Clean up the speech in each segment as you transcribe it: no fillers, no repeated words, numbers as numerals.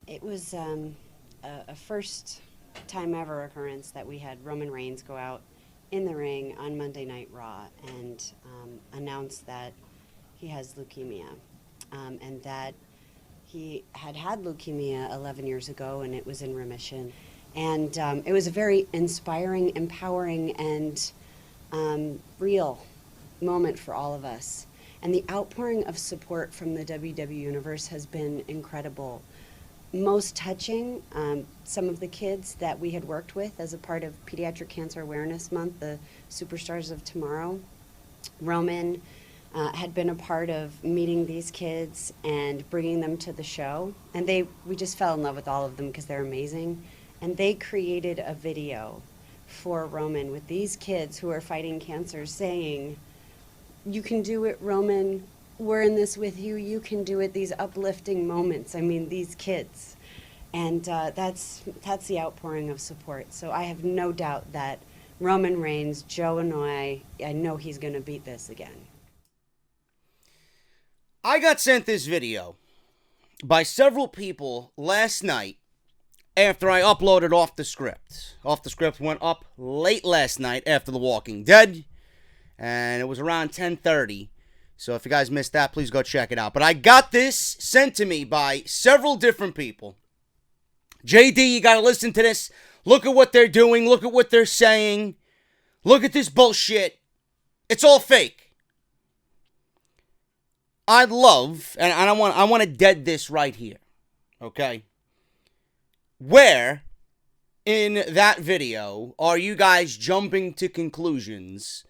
It was a first time ever occurrence that we had Roman Reigns go out in the ring on Monday Night Raw and announce that he has leukemia, and that he had leukemia 11 years ago and it was in remission. And it was a very inspiring, empowering, and real moment for all of us. And the outpouring of support from the WWE Universe has been incredible. Most touching, some of the kids that we had worked with as a part of Pediatric Cancer Awareness Month, the Superstars of Tomorrow. Roman had been a part of meeting these kids and bringing them to the show. And we just fell in love with all of them because they're amazing. And they created a video for Roman with these kids who are fighting cancer saying, "You can do it, Roman. We're in this with you. You can do it." These uplifting moments. I mean, these kids. And that's the outpouring of support. So I have no doubt that Roman Reigns, Joe and I know he's going to beat this again. I got sent this video by several people last night after I uploaded Off the Script. Off the Script went up late last night after The Walking Dead, and it was around 10:30. So if you guys missed that, please go check it out. But I got this sent to me by several different people. JD, you got to listen to this. Look at what they're doing. Look at what they're saying. Look at this bullshit. It's all fake. I'd love, and I want to dead this right here, okay? Where in that video are you guys jumping to conclusions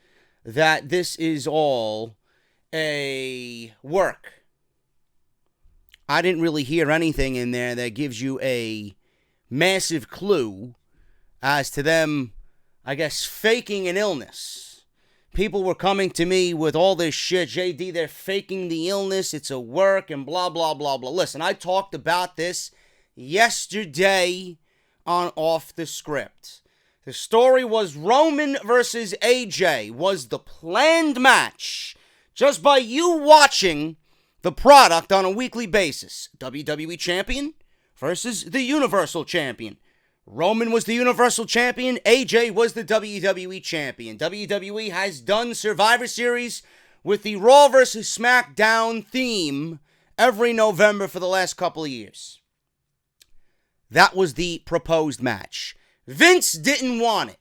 that this is all a work? I didn't really hear anything in there that gives you a massive clue as to them, I guess, faking an illness. People were coming to me with all this shit. JD, they're faking the illness. It's a work and blah, blah, blah, blah. Listen, I talked about this yesterday on Off the Script. The story was Roman versus AJ was the planned match just by you watching the product on a weekly basis. WWE Champion versus the Universal Champion. Roman was the Universal Champion. AJ was the WWE Champion. WWE has done Survivor Series with the Raw versus SmackDown theme every November for the last couple of years. That was the proposed match. Vince didn't want it.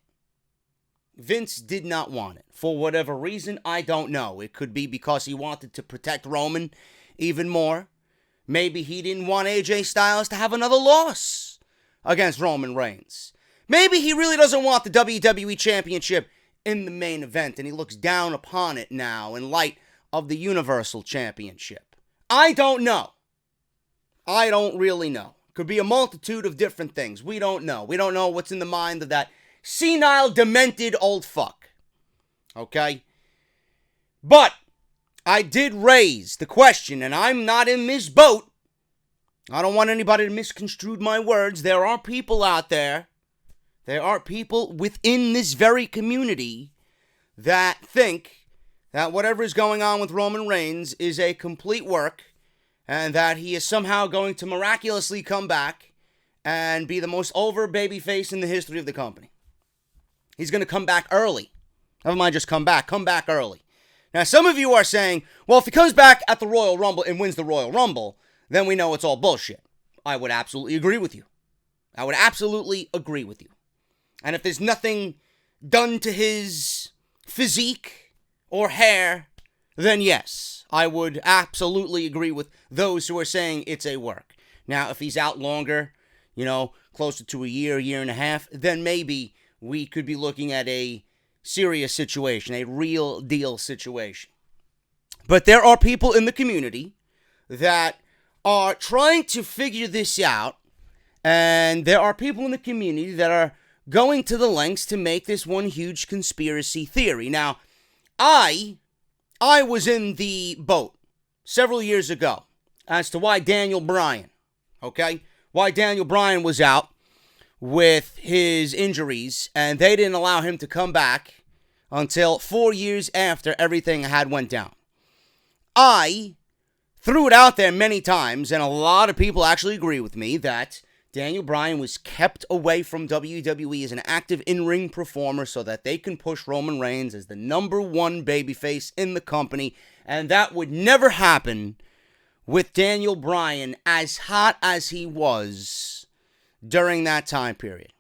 Vince did not want it. For whatever reason, I don't know. It could be because he wanted to protect Roman even more. Maybe he didn't want AJ Styles to have another loss against Roman Reigns. Maybe he really doesn't want the WWE Championship in the main event, and he looks down upon it now in light of the Universal Championship. I don't know. I don't really know. Could be a multitude of different things. We don't know. We don't know what's in the mind of that senile, demented old fuck. Okay? But I did raise the question, and I'm not in this boat. I don't want anybody to misconstrue my words. There are people out there. There are people within this very community that think that whatever is going on with Roman Reigns is a complete work and that he is somehow going to miraculously come back and be the most over babyface in the history of the company. He's going to come back early. Never mind just come back early. Now, some of you are saying, well, if he comes back at the Royal Rumble and wins the Royal Rumble, then we know it's all bullshit. I would absolutely agree with you. I would absolutely agree with you. And if there's nothing done to his physique or hair, then yes, I would absolutely agree with those who are saying it's a work. Now, if he's out longer, closer to a year and a half, then maybe we could be looking at a serious situation, a real deal situation. But there are people in the community that are trying to figure this out, and there are people in the community that are going to the lengths to make this one huge conspiracy theory. Now, I was in the boat several years ago as to why Daniel Bryan, why Daniel Bryan was out with his injuries, and they didn't allow him to come back until 4 years after everything had went down. I threw it out there many times, and a lot of people actually agree with me, that Daniel Bryan was kept away from WWE as an active in-ring performer so that they can push Roman Reigns as the number one babyface in the company, and that would never happen with Daniel Bryan as hot as he was during that time period.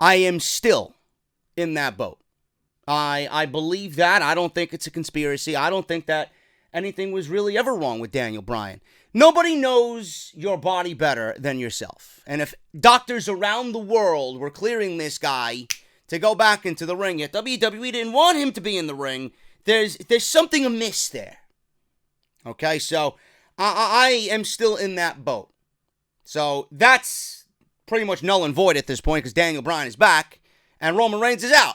I am still in that boat. I believe that. I don't think it's a conspiracy. I don't think that anything was really ever wrong with Daniel Bryan. Nobody knows your body better than yourself. And if doctors around the world were clearing this guy to go back into the ring, yet WWE didn't want him to be in the ring, there's something amiss there. Okay, so I am still in that boat. So that's pretty much null and void at this point, because Daniel Bryan is back and Roman Reigns is out.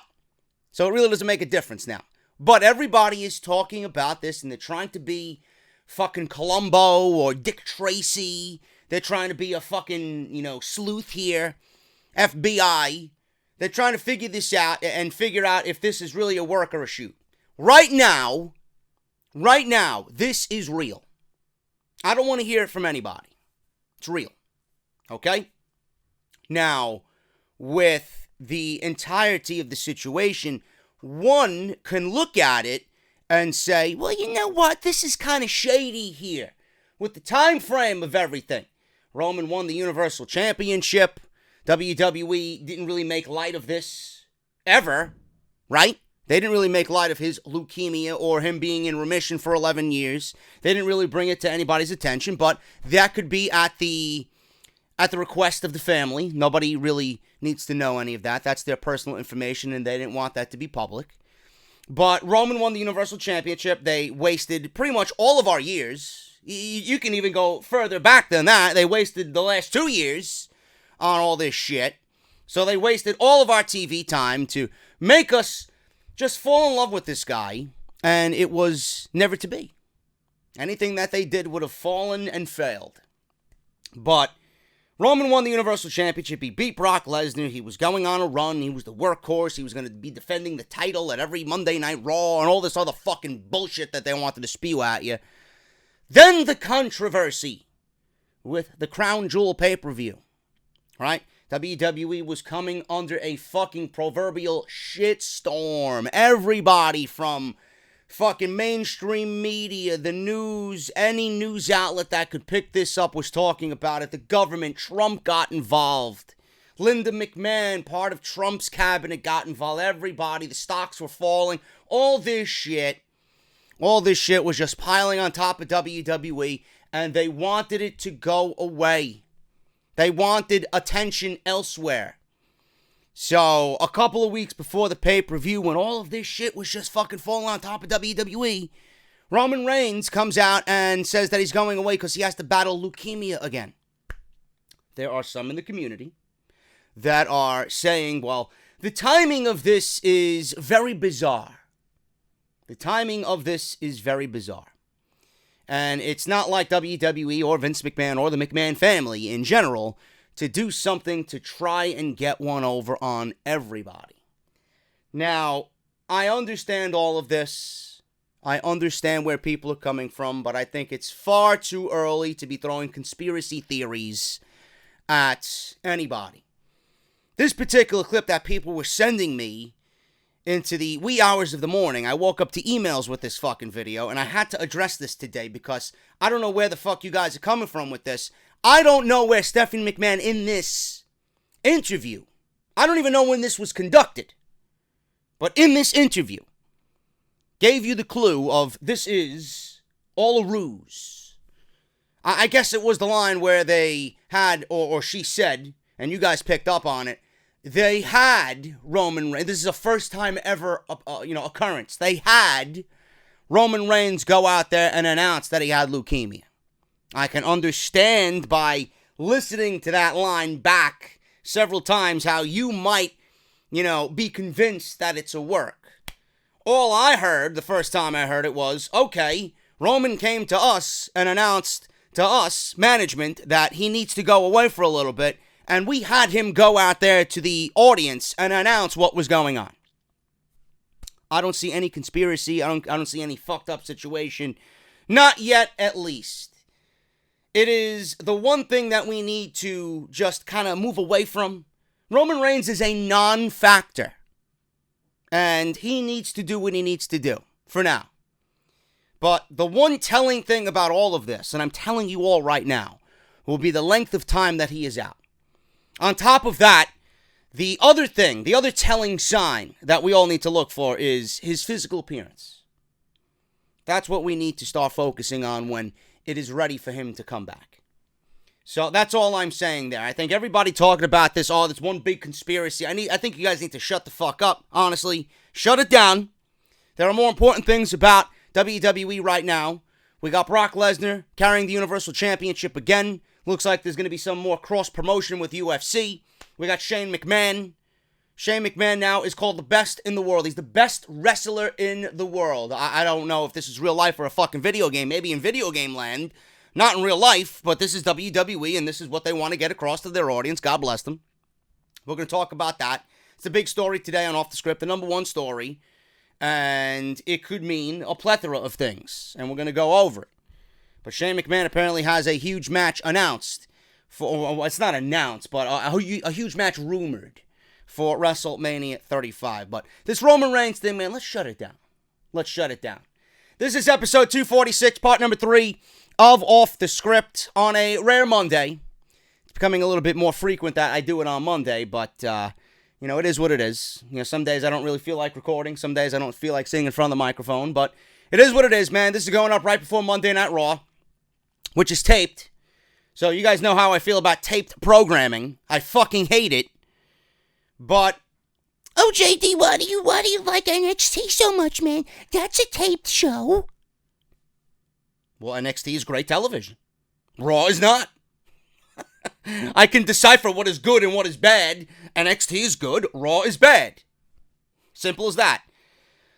So it really doesn't make a difference now. But everybody is talking about this, and they're trying to be fucking Columbo or Dick Tracy. They're trying to be a fucking, sleuth here. FBI. They're trying to figure this out and figure out if this is really a work or a shoot. Right now, this is real. I don't want to hear it from anybody. It's real. Okay? Now, with the entirety of the situation, one can look at it and say, well, you know what? This is kind of shady here with the time frame of everything. Roman won the Universal Championship. WWE didn't really make light of this ever, right? They didn't really make light of his leukemia or him being in remission for 11 years. They didn't really bring it to anybody's attention, but that could be at the request of the family. Nobody really needs to know any of that. That's their personal information, and they didn't want that to be public. But Roman won the Universal Championship. They wasted pretty much all of our years. You can even go further back than that. They wasted the last 2 years on all this shit. So they wasted all of our TV time to make us just fall in love with this guy, and it was never to be. Anything that they did would have fallen and failed. But Roman won the Universal Championship. He beat Brock Lesnar. He was going on a run. He was the workhorse. He was going to be defending the title at every Monday Night Raw and all this other fucking bullshit that they wanted to spew at you. Then the controversy with the Crown Jewel pay-per-view. Right? WWE was coming under a fucking proverbial shitstorm. Everybody from fucking mainstream media, the news, any news outlet that could pick this up was talking about it. The government, Trump got involved. Linda McMahon, part of Trump's cabinet, got involved. Everybody, the stocks were falling. All this shit was just piling on top of WWE, and they wanted it to go away. They wanted attention elsewhere. So, a couple of weeks before the pay-per-view, when all of this shit was just fucking falling on top of WWE, Roman Reigns comes out and says that he's going away because he has to battle leukemia again. There are some in the community that are saying, well, the timing of this is very bizarre. The timing of this is very bizarre. And it's not like WWE or Vince McMahon or the McMahon family in general to do something to try and get one over on everybody. Now, I understand all of this. I understand where people are coming from, but I think it's far too early to be throwing conspiracy theories at anybody. This particular clip that people were sending me into the wee hours of the morning, I woke up to emails with this fucking video, and I had to address this today because I don't know where the fuck you guys are coming from with this. I don't know where Stephanie McMahon in this interview, I don't even know when this was conducted, but in this interview, gave you the clue of this is all a ruse. I guess it was the line where they had, or she said, and you guys picked up on it, they had Roman Reigns. This is a first time ever, occurrence. They had Roman Reigns go out there and announce that he had leukemia. I can understand by listening to that line back several times how you might, be convinced that it's a work. All I heard the first time I heard it was, okay, Roman came to us and announced to us, management, that he needs to go away for a little bit. And we had him go out there to the audience and announce what was going on. I don't see any conspiracy. I don't see any fucked up situation Not yet, at least. It is the one thing that we need to just kind of move away from. Roman Reigns is a non-factor. And he needs to do what he needs to do, for now. But the one telling thing about all of this, and I'm telling you all right now, will be the length of time that he is out. On top of that, the other telling sign that we all need to look for is his physical appearance. That's what we need to start focusing on when it is ready for him to come back. So that's all I'm saying there. I think everybody talking about this, this one big conspiracy. I think you guys need to shut the fuck up, honestly. Shut it down. There are more important things about WWE right now. We got Brock Lesnar carrying the Universal Championship again. Looks like there's going to be some more cross-promotion with UFC. We got Shane McMahon. Shane McMahon now is called the best in the world. He's the best wrestler in the world. I don't know if this is real life or a fucking video game. Maybe in video game land. Not in real life, but this is WWE, and this is what they want to get across to their audience. God bless them. We're going to talk about that. It's a big story today on Off the Script, the number one story. And it could mean a plethora of things. And we're going to go over it. But Shane McMahon apparently has a huge match announced. It's not announced, but a huge match rumored for WrestleMania 35. But this Roman Reigns thing, man, let's shut it down. Let's shut it down. This is episode 246, part number 3 of Off the Script on a rare Monday. It's becoming a little bit more frequent that I do it on Monday, but, it is what it is. Some days I don't really feel like recording. Some days I don't feel like sitting in front of the microphone, but it is what it is, man. This is going up right before Monday Night Raw, which is taped. So you guys know how I feel about taped programming. I fucking hate it. But, oh, JD, why do you like NXT so much, man? That's a taped show. Well, NXT is great television. Raw is not. I can decipher what is good and what is bad. NXT is good. Raw is bad. Simple as that.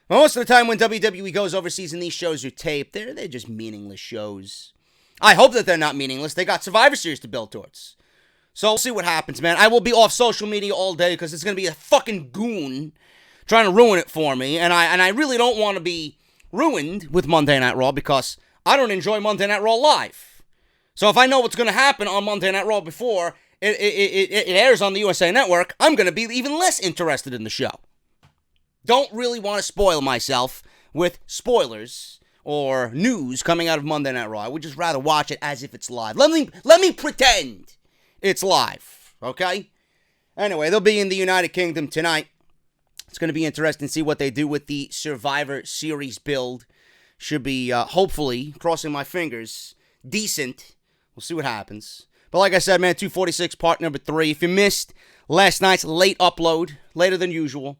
Most of the time when WWE goes overseas and these shows are taped, they're just meaningless shows. I hope that they're not meaningless. They got Survivor Series to build towards. So we'll see what happens, man. I will be off social media all day because it's going to be a fucking goon trying to ruin it for me. And I really don't want to be ruined with Monday Night Raw because I don't enjoy Monday Night Raw live. So if I know what's going to happen on Monday Night Raw before it airs on the USA Network, I'm going to be even less interested in the show. Don't really want to spoil myself with spoilers or news coming out of Monday Night Raw. I would just rather watch it as if it's live. Let me pretend it's live, okay? Anyway, they'll be in the United Kingdom tonight. It's going to be interesting to see what they do with the Survivor Series build. Should be, hopefully, crossing my fingers, decent. We'll see what happens. But like I said, man, 246, part number 3. If you missed last night's late upload, later than usual,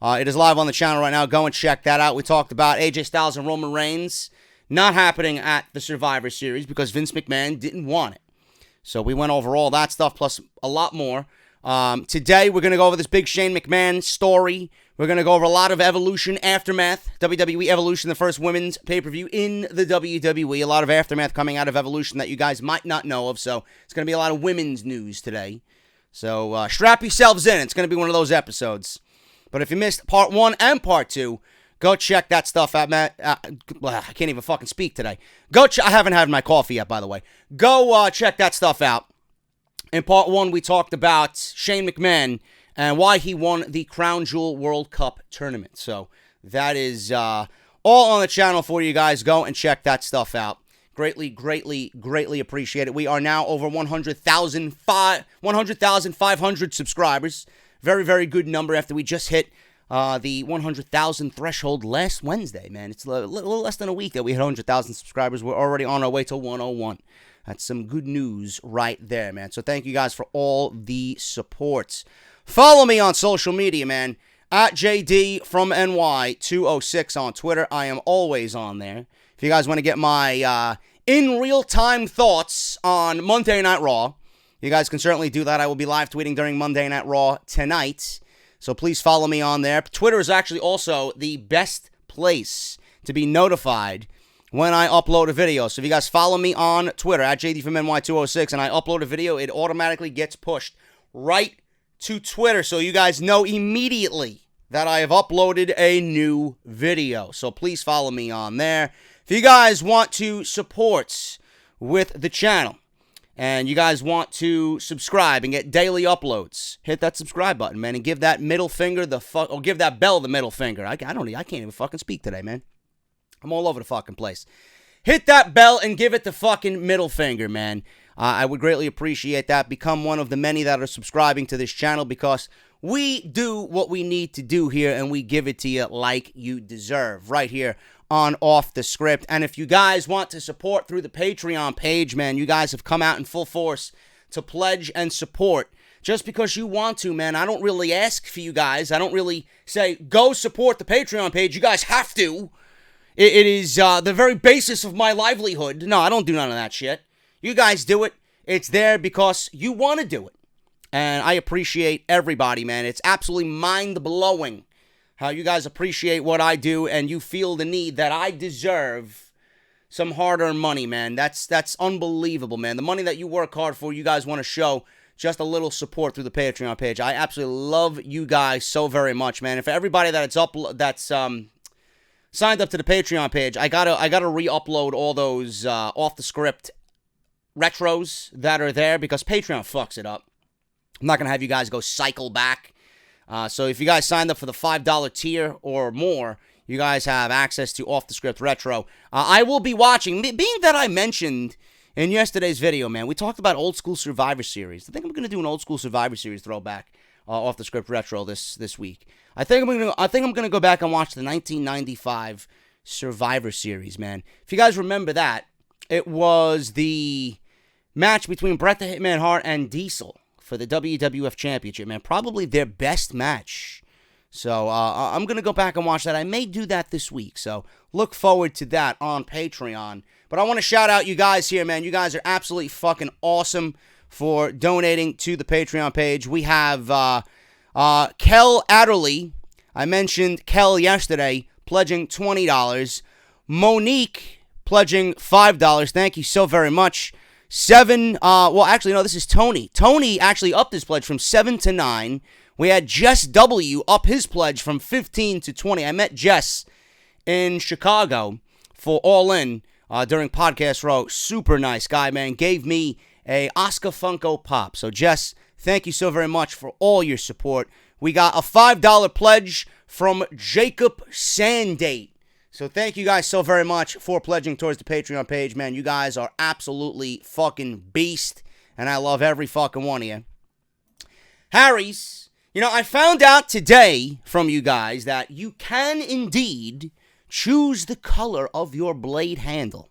it is live on the channel right now. Go and check that out. We talked about AJ Styles and Roman Reigns not happening at the Survivor Series because Vince McMahon didn't want it. So we went over all that stuff plus a lot more. Today, we're going to go over this big Shane McMahon story. We're going to go over a lot of Evolution Aftermath. WWE Evolution, the first women's pay-per-view in the WWE. A lot of aftermath coming out of Evolution that you guys might not know of. So it's going to be a lot of women's news today. So strap yourselves in. It's going to be one of those episodes. But if you missed part 1 and part 2, go check that stuff out, Matt. I can't even fucking speak today. I haven't had my coffee yet, by the way. Go check that stuff out. In part 1, we talked about Shane McMahon and why he won the Crown Jewel World Cup tournament. So that is all on the channel for you guys. Go and check that stuff out. Greatly, greatly, greatly appreciate it. We are now over 100,500 subscribers. Very, very good number after we just hit the 100,000 threshold last Wednesday, man. It's a little less than a week that we hit 100,000 subscribers. We're already on our way to 101. That's some good news right there, man. So thank you guys for all the support. Follow me on social media, man. At JD from NY206 on Twitter. I am always on there. If you guys want to get my in real-time thoughts on Monday Night Raw, you guys can certainly do that. I will be live tweeting during Monday Night Raw tonight. So please follow me on there. Twitter is actually also the best place to be notified when I upload a video. So if you guys follow me on Twitter, at JD from NY206, and I upload a video, it automatically gets pushed right to Twitter. So you guys know immediately that I have uploaded a new video. So please follow me on there. If you guys want to support with the channel, and you guys want to subscribe and get daily uploads, hit that subscribe button, man, and give that middle finger or give that bell the middle finger. I can't even fucking speak today, man. I'm all over the fucking place. Hit that bell and give it the fucking middle finger, man. I would greatly appreciate that. Become one of the many that are subscribing to this channel, because we do what we need to do here, and we give it to you like you deserve right here on Off the Script. And if you guys want to support through the Patreon page, man, you guys have come out in full force to pledge and support just because you want to, man. I don't really ask for you guys. I don't really say, go support the Patreon page. You guys have to. It is the very basis of my livelihood. No, I don't do none of that shit. You guys do it. It's there because you want to do it. And I appreciate everybody, man. It's absolutely mind-blowing how you guys appreciate what I do, and you feel the need that I deserve some hard-earned money, man. That's unbelievable, man. The money that you work hard for, you guys want to show just a little support through the Patreon page. I absolutely love you guys so very much, man. And for everybody that's signed up to the Patreon page, I gotta re-upload all those Off the Script retros that are there, because Patreon fucks it up. I'm not gonna have you guys go cycle back. So if you guys signed up for the $5 tier or more, you guys have access to Off the Script Retro. I will be watching, being that I mentioned in yesterday's video, man, we talked about Old School Survivor Series. I think I'm going to do an Old School Survivor Series throwback Off the Script Retro this week. I think I'm going to go back and watch the 1995 Survivor Series, man. If you guys remember that, it was the match between Bret the Hitman Hart and Diesel for the WWF Championship, man. Probably their best match. So I'm going to go back and watch that. I may do that this week. So look forward to that on Patreon. But I want to shout out you guys here, man. You guys are absolutely fucking awesome for donating to the Patreon page. We have Kel Adderley. I mentioned Kel yesterday, pledging $20. Monique pledging $5. Thank you so very much. This is Tony. Tony actually upped his pledge from 7 to 9. We had Jess W. up his pledge from 15 to 20. I met Jess in Chicago for All In during Podcast Row. Super nice guy, man. Gave me a Oscar Funko Pop. So, Jess, thank you so very much for all your support. We got a $5 pledge from Jacob Sandate. So thank you guys so very much for pledging towards the Patreon page, man. You guys are absolutely fucking beast, and I love every fucking one of you. Harry's, I found out today from you guys that you can indeed choose the color of your blade handle,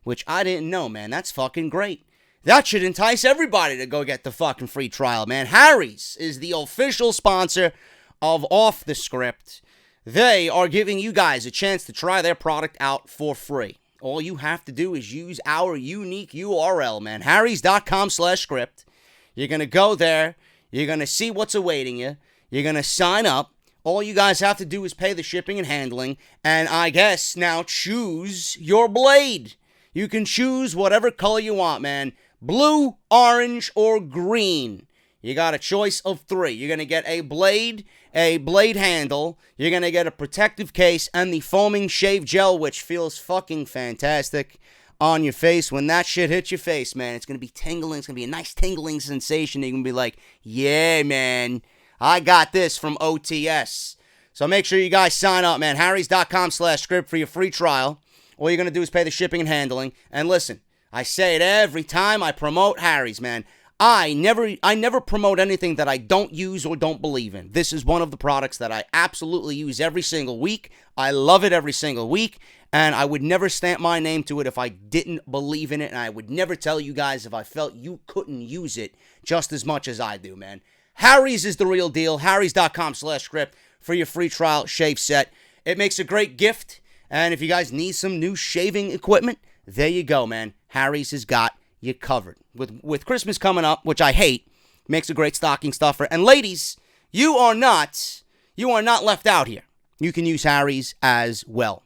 which I didn't know, man. That's fucking great. That should entice everybody to go get the fucking free trial, man. Harry's is the official sponsor of Off the Script. They are giving you guys a chance to try their product out for free. All you have to do is use our unique URL, man. harrys.com/script. You're going to go there. You're going to see what's awaiting you. You're going to sign up. All you guys have to do is pay the shipping and handling. And I guess now choose your blade. You can choose whatever color you want, man. Blue, orange, or green. You got a choice of 3. You're going to get a blade handle, you're going to get a protective case, and the foaming shave gel, which feels fucking fantastic on your face. When that shit hits your face, man, it's going to be tingling. It's going to be a nice tingling sensation. You're going to be like, yeah, man, I got this from OTS. So make sure you guys sign up, man. harrys.com/script for your free trial. All you're going to do is pay the shipping and handling. And listen, I say it every time I promote Harry's, man. I never promote anything that I don't use or don't believe in. This is one of the products that I absolutely use every single week. I love it every single week, and I would never stamp my name to it if I didn't believe in it, and I would never tell you guys if I felt you couldn't use it just as much as I do, man. Harry's is the real deal. harrys.com/script for your free trial shave set. It makes a great gift, and if you guys need some new shaving equipment, there you go, man. Harry's has got you covered. With Christmas coming up, which I hate, makes a great stocking stuffer. And ladies, you are not left out here. You can use Harry's as well.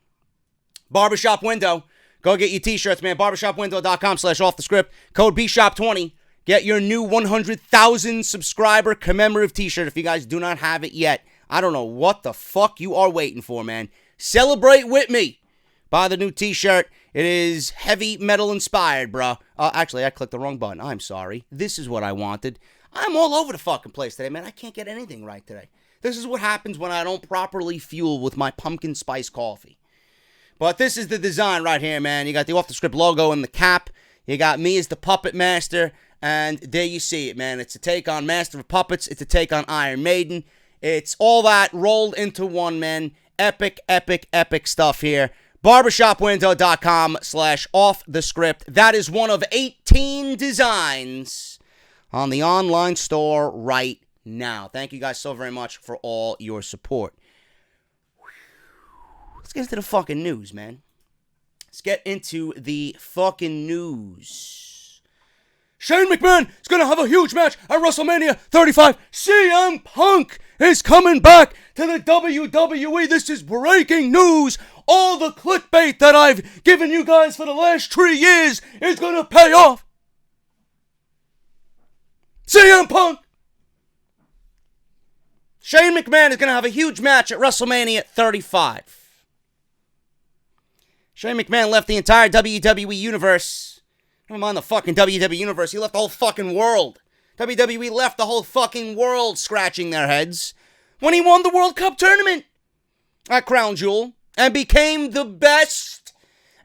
Barbershop Window. Go get your t-shirts, man. barbershopwindow.com/offthescript. Code BSHOP20. Get your new 100,000 subscriber commemorative t-shirt if you guys do not have it yet. I don't know what the fuck you are waiting for, man. Celebrate with me Buy the new t-shirt. It is heavy metal inspired, bro. Actually, I clicked the wrong button. I'm sorry. This is what I wanted. I'm all over the fucking place today, man. I can't get anything right today. This is what happens when I don't properly fuel with my pumpkin spice coffee. But this is the design right here, man. You got the off-the-script logo and the cap. You got me as the puppet master. And there you see it, man. It's a take on Master of Puppets. It's a take on Iron Maiden. It's all that rolled into one, man. Epic, epic, epic stuff here. barbershopwindow.com/offthescript. That is one of 18 designs on the online store right now. Thank you guys so very much for all your support. Let's get into the fucking news, man. Let's get into the fucking news. Shane McMahon is going to have a huge match at WrestleMania 35. CM Punk is coming back to the WWE. This is breaking news. All the clickbait that I've given you guys for the last 3 years is going to pay off. CM Punk. Shane McMahon is going to have a huge match at WrestleMania 35. Shane McMahon left the entire WWE universe. Never mind the fucking WWE universe. He left the whole fucking world. WWE left the whole fucking world scratching their heads when he won the World Cup tournament at Crown Jewel and became the best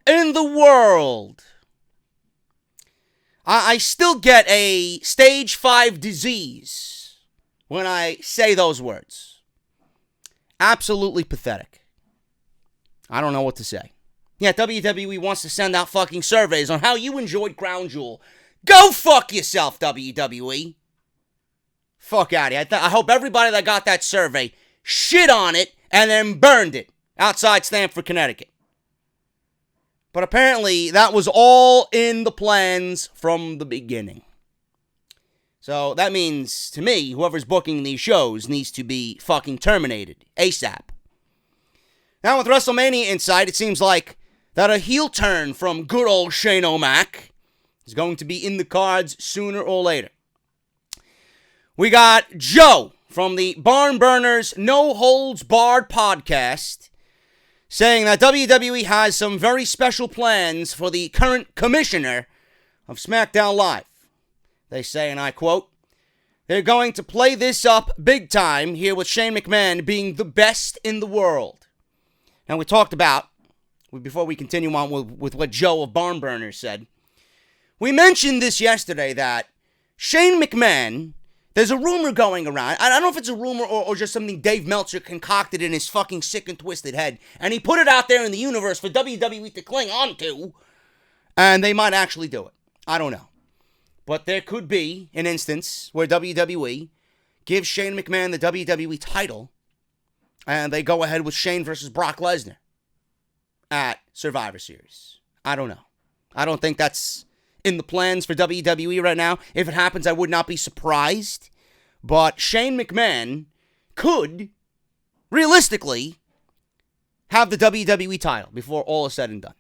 in the world. I still get a stage 5 disease when I say those words. Absolutely pathetic. I don't know what to say. Yeah, WWE wants to send out fucking surveys on how you enjoyed Crown Jewel. Go fuck yourself, WWE. Fuck out of here. I hope everybody that got that survey shit on it and then burned it outside Stamford, Connecticut. But apparently that was all in the plans from the beginning. So that means, to me, whoever's booking these shows needs to be fucking terminated ASAP. Now with WrestleMania Insight, it seems like that a heel turn from good old Shane O'Mac is going to be in the cards sooner or later. We got Joe from the Barn Burners No Holds Barred podcast saying that WWE has some very special plans for the current commissioner of SmackDown Live. They say, and I quote, "They're going to play this up big time here with Shane McMahon being the best in the world." Now we talked about, before we continue on with what Joe of Barn Burners said, we mentioned this yesterday that Shane McMahon, there's a rumor going around. I don't know if it's a rumor or just something Dave Meltzer concocted in his fucking sick and twisted head. And he put it out there in the universe for WWE to cling on to. And they might actually do it. I don't know. But there could be an instance where WWE gives Shane McMahon the WWE title. And they go ahead with Shane versus Brock Lesnar at Survivor Series. I don't know. I don't think that's in the plans for WWE right now. If it happens, I would not be surprised. But Shane McMahon could, realistically, have the WWE title before all is said and done.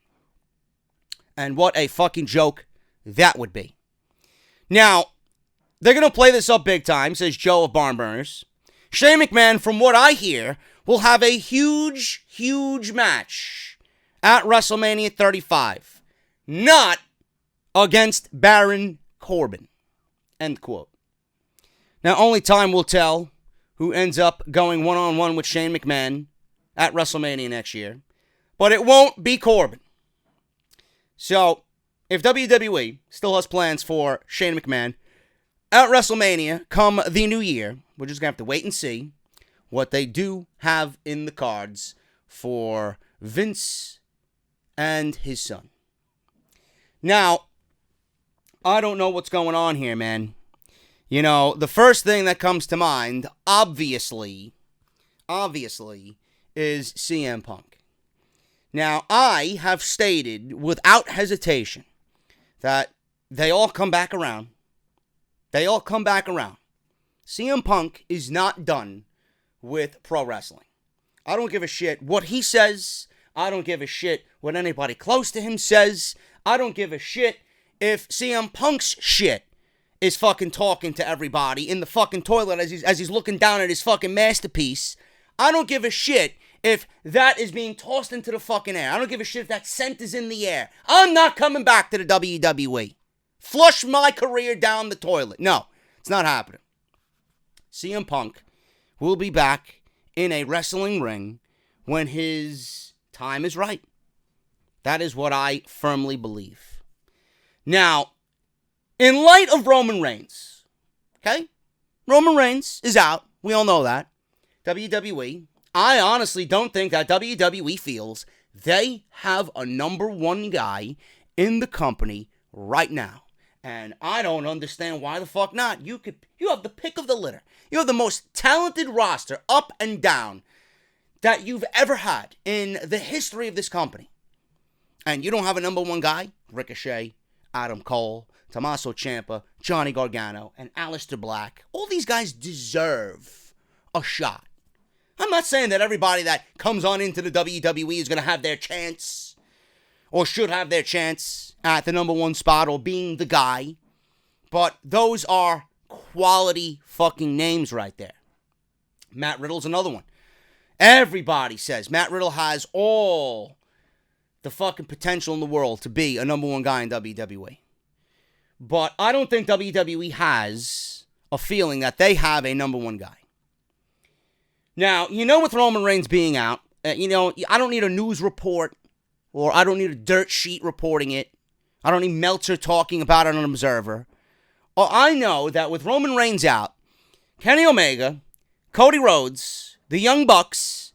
And what a fucking joke that would be. Now, they're going to play this up big time, says Joe of Barn Burners. Shane McMahon, from what I hear, will have a huge, huge match at WrestleMania 35. Not against Baron Corbin. End quote. Now, only time will tell who ends up going one-on-one with Shane McMahon at WrestleMania next year. But it won't be Corbin. So, if WWE still has plans for Shane McMahon at WrestleMania come the new year, we're just going to have to wait and see what they do have in the cards for Vince and his son. Now, I don't know what's going on here, man. You know, the first thing that comes to mind, obviously, is CM Punk. Now, I have stated without hesitation that they all come back around. They all come back around. CM Punk is not done with pro wrestling. I don't give a shit what he says. I don't give a shit what anybody close to him says. I don't give a shit if CM Punk's shit is fucking talking to everybody in the fucking toilet as he's looking down at his fucking masterpiece. I don't give a shit if that is being tossed into the fucking air. I don't give a shit if that scent is in the air. I'm not coming back to the WWE. Flush my career down the toilet. No, it's not happening. CM Punk will be back in a wrestling ring when his time is right. That is what I firmly believe. Now, in light of Roman Reigns, okay? Roman Reigns is out. We all know that. WWE, I honestly don't think that WWE feels they have a number one guy in the company right now. And I don't understand why the fuck not. You have the pick of the litter. You have the most talented roster up and down that you've ever had in the history of this company. And you don't have a number one guy? Ricochet, Adam Cole, Tommaso Ciampa, Johnny Gargano, and Aleister Black. All these guys deserve a shot. I'm not saying that everybody that comes on into the WWE is going to have their chance or should have their chance at the number one spot or being the guy. But those are quality fucking names right there. Matt Riddle's another one. Everybody says Matt Riddle has all the fucking potential in the world to be a number one guy in WWE. But I don't think WWE has a feeling that they have a number one guy. Now, with Roman Reigns being out, I don't need a news report or I don't need a dirt sheet reporting it. I don't need Meltzer talking about it on Observer. I know that with Roman Reigns out, Kenny Omega, Cody Rhodes, the Young Bucks,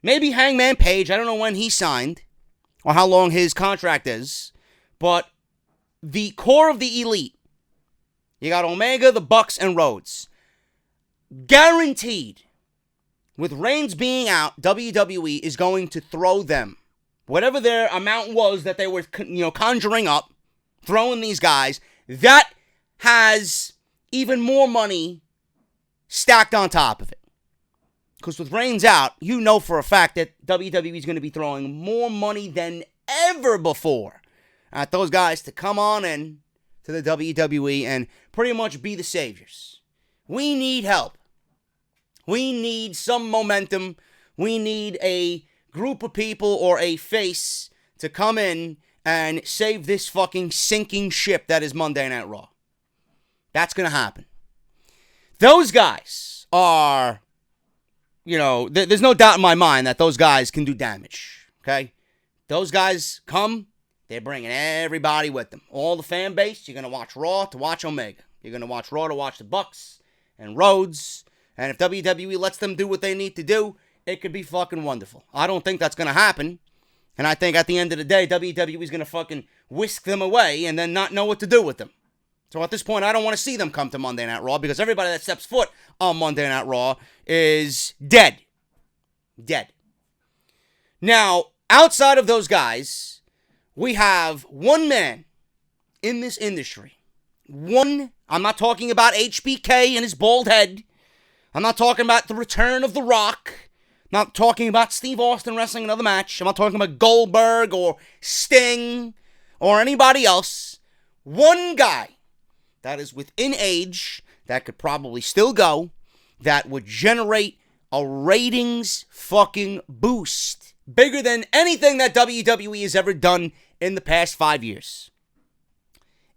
maybe Hangman Page, I don't know when he signed or how long his contract is, but the core of the elite, you got Omega, the Bucks, and Rhodes. Guaranteed, with Reigns being out, WWE is going to throw them. Whatever their amount was that they were, conjuring up, throwing these guys, that has even more money stacked on top of it. Because with Reigns out, you know for a fact that WWE is going to be throwing more money than ever before at those guys to come on in to the WWE and pretty much be the saviors. We need help. We need some momentum. We need a group of people or a face to come in and save this fucking sinking ship that is Monday Night Raw. That's going to happen. Those guys are, there's no doubt in my mind that those guys can do damage, okay? Those guys come, they're bringing everybody with them. All the fan base, you're going to watch Raw to watch Omega. You're going to watch Raw to watch the Bucks and Rhodes. And if WWE lets them do what they need to do, it could be fucking wonderful. I don't think that's going to happen. And I think at the end of the day, WWE is going to fucking whisk them away and then not know what to do with them. So at this point, I don't want to see them come to Monday Night Raw because everybody that steps foot on Monday Night Raw is dead. Dead. Now, outside of those guys, we have one man in this industry. One, I'm not talking about HBK and his bald head. I'm not talking about the return of The Rock. I'm not talking about Steve Austin wrestling another match. I'm not talking about Goldberg or Sting or anybody else. One guy that is within age, that could probably still go, that would generate a ratings fucking boost bigger than anything that WWE has ever done in the past 5 years.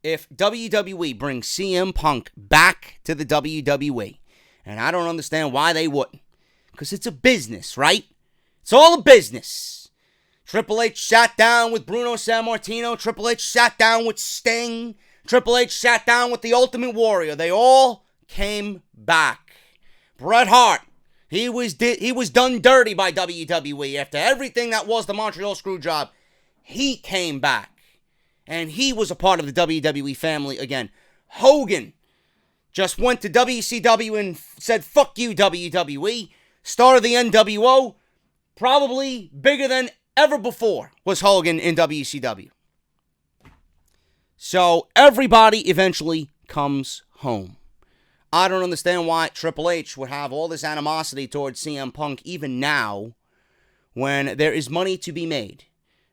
If WWE brings CM Punk back to the WWE, and I don't understand why they wouldn't, because it's a business, right? It's all a business. Triple H sat down with Bruno Sammartino. Triple H sat down with Sting. Triple H sat down with the Ultimate Warrior. They all came back. Bret Hart, he was done dirty by WWE after everything that was the Montreal Screwjob. He came back, and he was a part of the WWE family again. Hogan just went to WCW and said, fuck you, WWE. Started the NWO, probably bigger than ever before was Hogan in WCW. So everybody eventually comes home. I don't understand why Triple H would have all this animosity towards CM Punk even now when there is money to be made.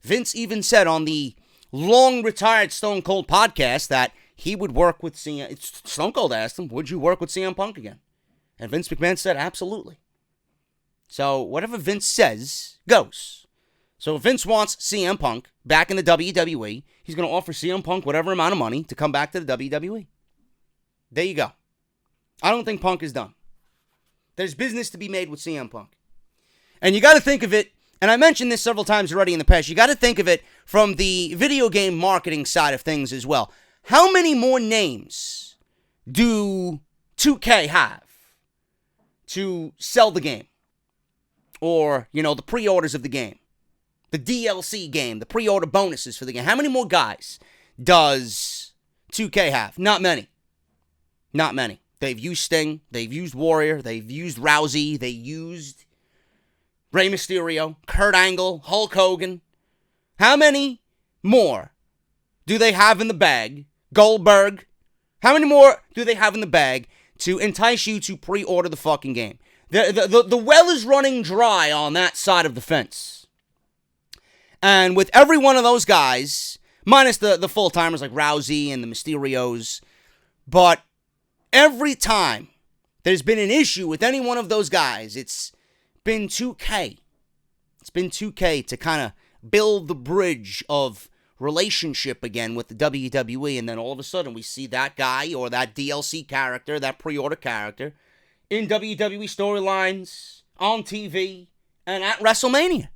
Vince even said on the long-retired Stone Cold podcast that he would work with CM. Stone Cold asked him, would you work with CM Punk again? And Vince McMahon said, absolutely. So whatever Vince says goes. So if Vince wants CM Punk back in the WWE, he's going to offer CM Punk whatever amount of money to come back to the WWE. There you go. I don't think Punk is done. There's business to be made with CM Punk. And you got to think of it, and I mentioned this several times already in the past, you got to think of it from the video game marketing side of things as well. How many more names do 2K have to sell the game? Or, the pre-orders of the game. The DLC game, the pre-order bonuses for the game. How many more guys does 2K have? Not many. Not many. They've used Sting. They've used Warrior. They've used Rousey. They used Rey Mysterio, Kurt Angle, Hulk Hogan. How many more do they have in the bag? Goldberg. How many more do they have in the bag to entice you to pre-order the fucking game? The well is running dry on that side of the fence. And with every one of those guys, minus the full-timers like Rousey and the Mysterios, but every time there's been an issue with any one of those guys, it's been 2K. It's been 2K to kind of build the bridge of relationship again with the WWE, and then all of a sudden we see that guy or that DLC character, that pre-order character, in WWE storylines, on TV, and at WrestleMania.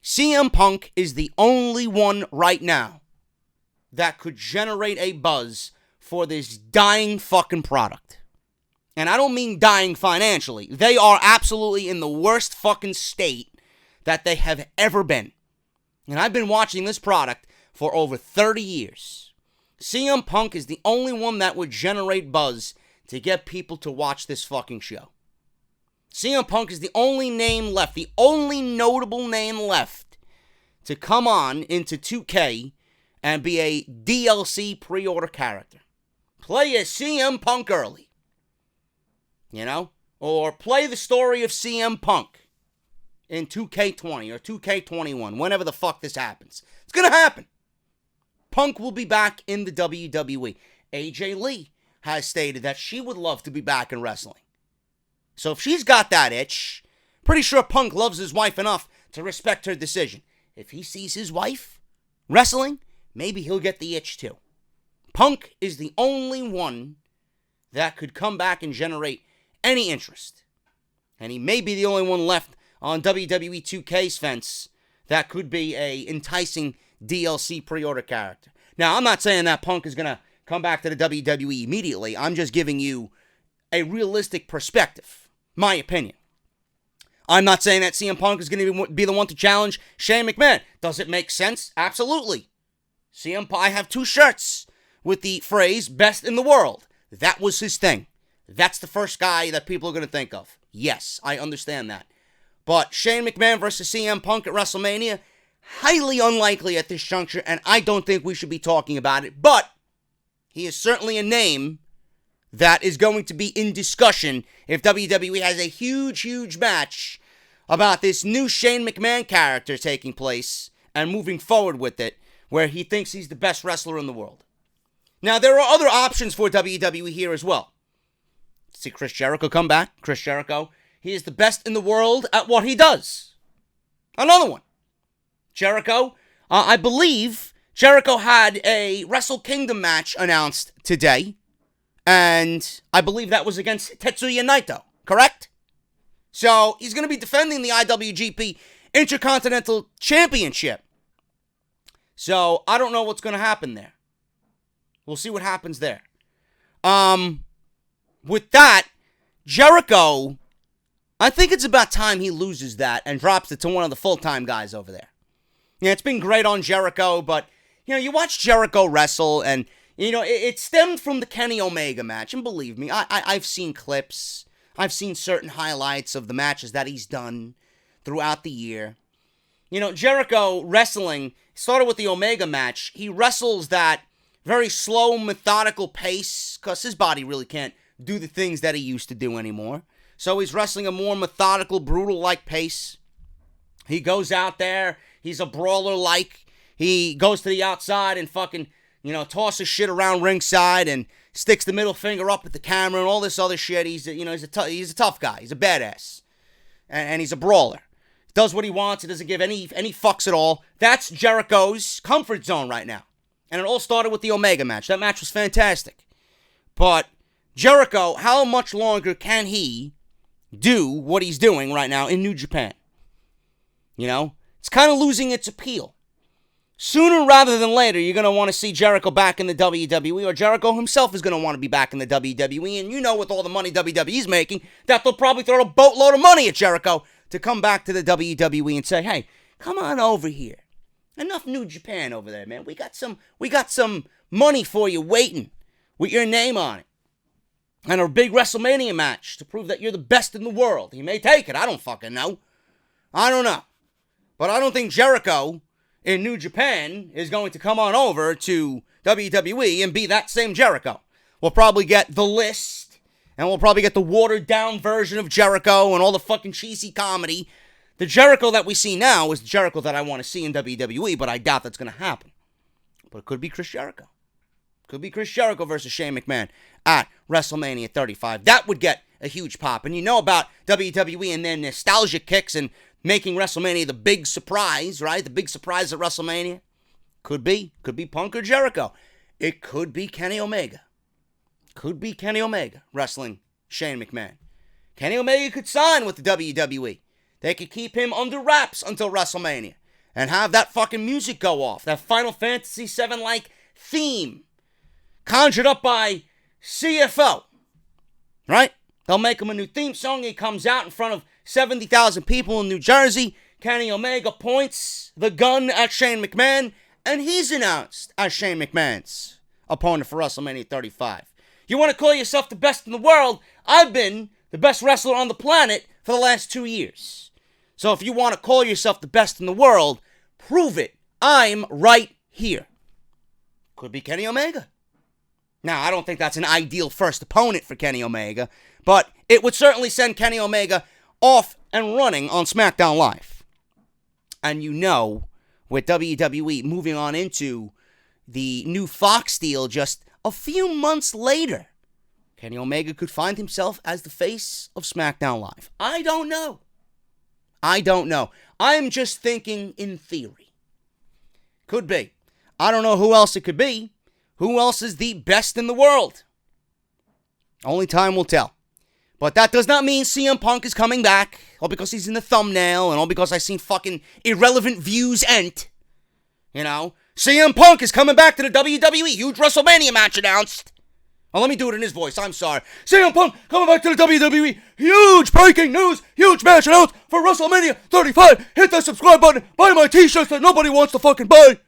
CM Punk is the only one right now that could generate a buzz for this dying fucking product. And I don't mean dying financially. They are absolutely in the worst fucking state that they have ever been. And I've been watching this product for over 30 years. CM Punk is the only one that would generate buzz to get people to watch this fucking show. CM Punk is the only name left, the only notable name left to come on into 2K and be a DLC pre-order character. Play as CM Punk early. Or play the story of CM Punk in 2K20 or 2K21, whenever the fuck this happens. It's gonna happen. Punk will be back in the WWE. AJ Lee has stated that she would love to be back in wrestling. So if she's got that itch, pretty sure Punk loves his wife enough to respect her decision. If he sees his wife wrestling, maybe he'll get the itch too. Punk is the only one that could come back and generate any interest. And he may be the only one left on WWE 2K's fence that could be a enticing DLC pre-order character. Now, I'm not saying that Punk is going to come back to the WWE immediately. I'm just giving you a realistic perspective. My opinion. I'm not saying that CM Punk is going to be the one to challenge Shane McMahon. Does it make sense? Absolutely. CM Punk, I have 2 shirts with the phrase, best in the world. That was his thing. That's the first guy that people are going to think of. Yes, I understand that. But Shane McMahon versus CM Punk at WrestleMania, highly unlikely at this juncture, and I don't think we should be talking about it. But he is certainly a name that is going to be in discussion if WWE has a huge match about this new Shane McMahon character taking place and moving forward with it, where he thinks he's the best wrestler in the world. Now, there are other options for WWE here as well. See Chris Jericho come back. Chris Jericho, he is the best in the world at what he does. Another one. Jericho, I believe Jericho had a Wrestle Kingdom match announced today. And I believe that was against Tetsuya Naito, correct? So he's going to be defending the IWGP Intercontinental Championship. So I don't know what's going to happen there. We'll see what happens there. With that, Jericho, I think it's about time he loses that and drops it to one of the full-time guys over there. Yeah, it's been great on Jericho, but, you watch Jericho wrestle, and, it stemmed from the Kenny Omega match. And believe me, I've seen clips. I've seen certain highlights of the matches that he's done throughout the year. Jericho wrestling started with the Omega match. He wrestles that very slow, methodical pace because his body really can't do the things that he used to do anymore. So he's wrestling a more methodical, brutal-like pace. He goes out there. He's a brawler-like. He goes to the outside and fucking, tosses shit around ringside and, sticks the middle finger up at the camera and all this other shit. He's a tough guy. He's a badass. And he's a brawler. Does what he wants. He doesn't give any fucks at all. That's Jericho's comfort zone right now. And it all started with the Omega match. That match was fantastic. But Jericho, how much longer can he do what he's doing right now in New Japan? You know? It's kind of losing its appeal. Sooner rather than later, you're going to want to see Jericho back in the WWE, or Jericho himself is going to want to be back in the WWE. And you know, with all the money WWE's making, that they'll probably throw a boatload of money at Jericho to come back to the WWE and say, hey, come on over here. Enough New Japan over there, man. We got some money for you waiting with your name on it. And a big Wrestlemania match to prove that you're the best in the world. You may take it. I don't fucking know. I don't know. But I don't think Jericho in New Japan is going to come on over to WWE and be that same Jericho. We'll probably get The List, and we'll probably get the watered-down version of Jericho and all the fucking cheesy comedy. The Jericho that we see now is the Jericho that I want to see in WWE, but I doubt that's going to happen. But it could be Chris Jericho. Could be Chris Jericho versus Shane McMahon at WrestleMania 35. That would get a huge pop. And you know about WWE and their nostalgia kicks and making WrestleMania the big surprise, right? The big surprise at WrestleMania. Could be Punk or Jericho. It could be Kenny Omega. Could be Kenny Omega wrestling Shane McMahon. Kenny Omega could sign with the WWE. They could keep him under wraps until WrestleMania and have that fucking music go off. That Final Fantasy VII-like theme conjured up by CFO. Right? They'll make him a new theme song. He comes out in front of 70,000 people in New Jersey. Kenny Omega points the gun at Shane McMahon, and he's announced as Shane McMahon's opponent for WrestleMania 35. You want to call yourself the best in the world? I've been the best wrestler on the planet for the last 2 years. So if you want to call yourself the best in the world, prove it. I'm right here. Could be Kenny Omega. Now, I don't think that's an ideal first opponent for Kenny Omega, but it would certainly send Kenny Omega off and running on SmackDown Live. And you know, with WWE moving on into the new Fox deal just a few months later, Kenny Omega could find himself as the face of SmackDown Live. I don't know. I'm just thinking in theory. Could be. I don't know who else it could be. Who else is the best in the world? Only time will tell. But that does not mean CM Punk is coming back, all because he's in the thumbnail, and all because I seen fucking irrelevant views ent. You know? CM Punk is coming back to the WWE. Huge WrestleMania match announced. Oh, let me do it in his voice. I'm sorry. CM Punk coming back to the WWE. Huge breaking news. Huge match announced for WrestleMania 35. Hit that subscribe button. Buy my t-shirts that nobody wants to fucking buy.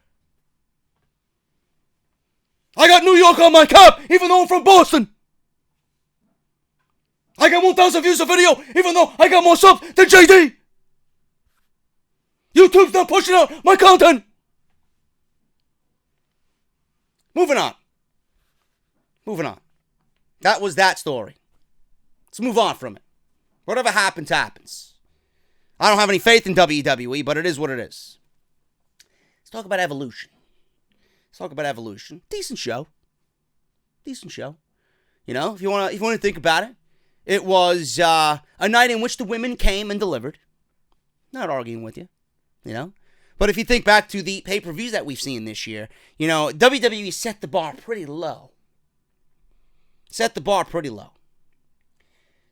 I got New York on my cap, even though I'm from Boston. I got 1,000 views a video, even though I got more subs than JD. YouTube's not pushing out my content. Moving on. That was that story. Let's move on from it. Whatever happens, happens. I don't have any faith in WWE, but it is what it is. Let's talk about Evolution. Decent show. You know, if you want to think about it, it was a night in which the women came and delivered. Not arguing with you, you know. But if you think back to the pay-per-views that we've seen this year, you know, WWE set the bar pretty low.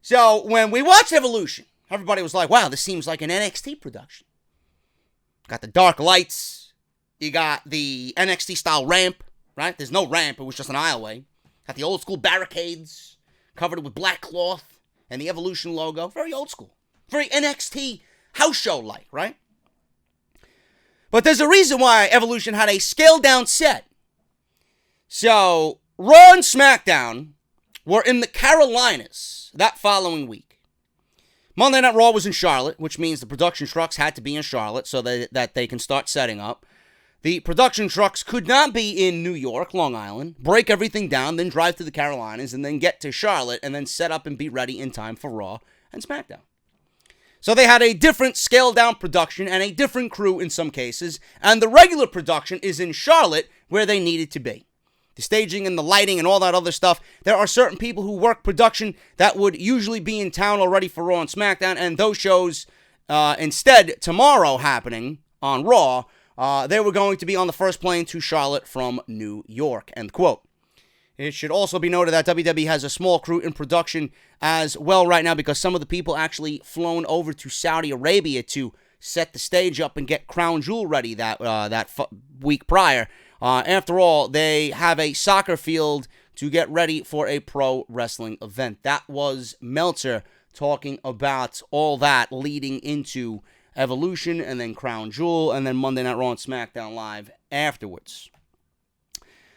So when we watched Evolution, everybody was like, wow, this seems like an NXT production. Got the dark lights. You got the NXT-style ramp, right? There's no ramp. It was just an aisleway. Got the old-school barricades covered with black cloth and the Evolution logo. Very old school. Very NXT house show-like, right? But there's a reason why Evolution had a scaled-down set. So, Raw and SmackDown were in the Carolinas that following week. Monday Night Raw was in Charlotte, which means the production trucks had to be in Charlotte so that they can start setting up. The production trucks could not be in New York, Long Island, break everything down, then drive to the Carolinas, and then get to Charlotte, and then set up and be ready in time for Raw and SmackDown. So they had a different scaled-down production and a different crew in some cases, and the regular production is in Charlotte where they needed to be. the staging and the lighting and all that other stuff. There are certain people who work production that would usually be in town already for Raw and SmackDown, and those shows, instead, tomorrow happening on Raw, they were going to be on the first plane to Charlotte from New York, end quote. It should also be noted that WWE has a small crew in production as well right now because some of the people actually flown over to Saudi Arabia to set the stage up and get Crown Jewel ready that week prior. After all, they have a soccer field to get ready for a pro wrestling event. That was Meltzer talking about all that leading into Evolution and then Crown Jewel and then Monday Night Raw and SmackDown Live afterwards.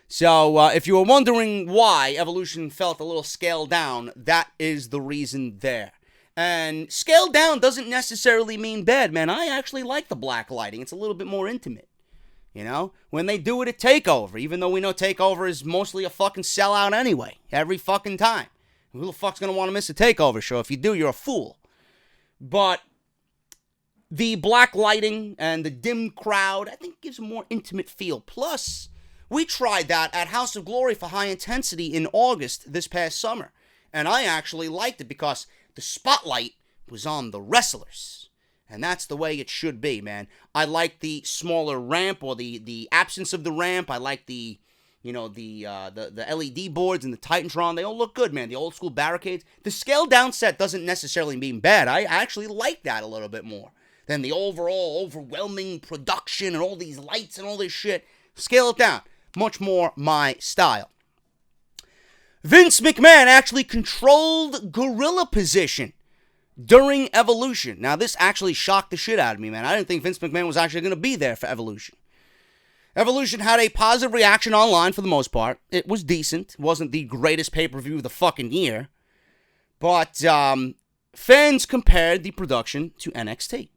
So if you were wondering why Evolution felt a little scaled down, that is the reason there. And scaled down doesn't necessarily mean bad, man. I actually like the black lighting. It's a little bit more intimate. You know, when they do it at TakeOver, even though we know TakeOver is mostly a fucking sellout anyway, every fucking time. Who the fuck's going to want to miss a TakeOver show? If you do, you're a fool. But the black lighting and the dim crowd, I think gives a more intimate feel. Plus, we tried that at House of Glory for High Intensity in August this past summer. And I actually liked it because the spotlight was on the wrestlers. And that's the way it should be, man. I like the smaller ramp or the absence of the ramp. I like the LED boards and the Titantron. They all look good, man. The old school barricades. The scaled down set doesn't necessarily mean bad. I actually like that a little bit more than the overall overwhelming production and all these lights and all this shit. Scale it down. Much more my style. Vince McMahon actually controlled gorilla position during Evolution. Now, this actually shocked the shit out of me, man. I didn't think Vince McMahon was actually going to be there for Evolution. Evolution had a positive reaction online for the most part. It was decent. It wasn't the greatest pay-per-view of the fucking year. But fans compared the production to NXT,